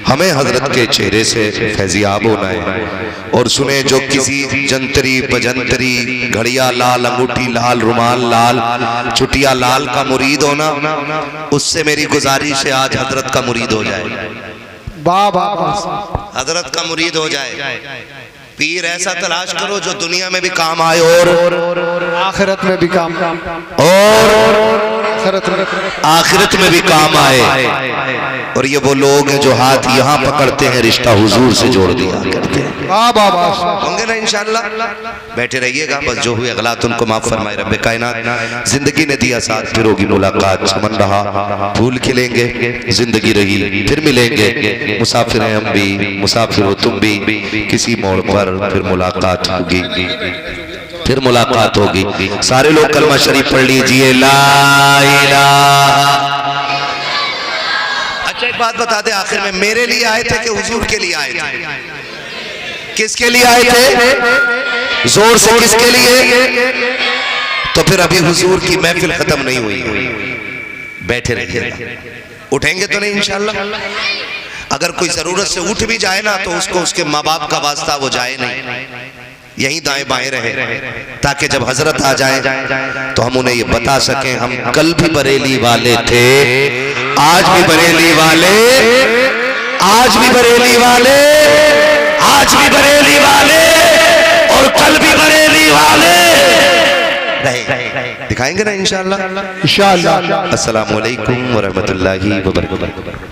हमें हजरत के चेहरे से फैजियाब होना है। और सुने, जो किसी जंतरी बजंतरी घड़िया लाल, अंगूठी लाल, रुमाल लाल, चुटिया लाल का मुरीद होना, उससे मेरी गुजारिश है आज हजरत का मुरीद हो जाए, हजरत का मुरीद हो जाए। पीर ऐसा तलाश करो जो दुनिया में भी काम आए और आखिरत में भी काम, और आखिरत में भी काम आए। और ये वो लोग हैं जो हाथ यहाँ पकड़ते हैं, रिश्ता हुजूर से जोड़ दिया करते हैं। होंगे ना इंशाअल्लाह। बैठे रहिएगा, बस जो हुए गलत उनको माफ फरमाए रब्बे कायनात। जिंदगी ने दिया साथ, फिर होगी मुलाकात। चमन रहा फूल खिलेंगे, जिंदगी रही फिर मिलेंगे। मुसाफिर हैं हम भी, मुसाफिर हो तुम भी, किसी मोड़ पर फिर मुलाकात होगी, फिर मुलाकात होगी। सारे लोग कलमा शरीफ पढ़ लीजिए, ला इलाहा। अच्छा एक बात बता दे आखिर में, मेरे लिए आए थे कि हुजूर के लिए आए थे? किसके लिए आए थे? जोर से किसके लिए? तो फिर अभी हुजूर की महफिल खत्म नहीं हुई, बैठे रहिएगा। उठेंगे तो नहीं इंशाअल्लाह? अगर कोई जरूरत से उठ भी जाए ना, तो उसको उसके माँ बाप का वास्ता वो जाए नहीं, यहीं दाएं बाएं रहे, ताकि जब हजरत आ जाए तो हम उन्हें ये बता सकें हम कल भी बरेली वाले थे, आज भी बरेली वाले, आज भी बरेली वाले, आज भी बरेली वाले, और कल भी बरेली वाले रहे। दिखाएंगे ना इंशाअल्लाह। अस्सलामु अलैकुम व रहमतुल्लाहि व बरकातहू।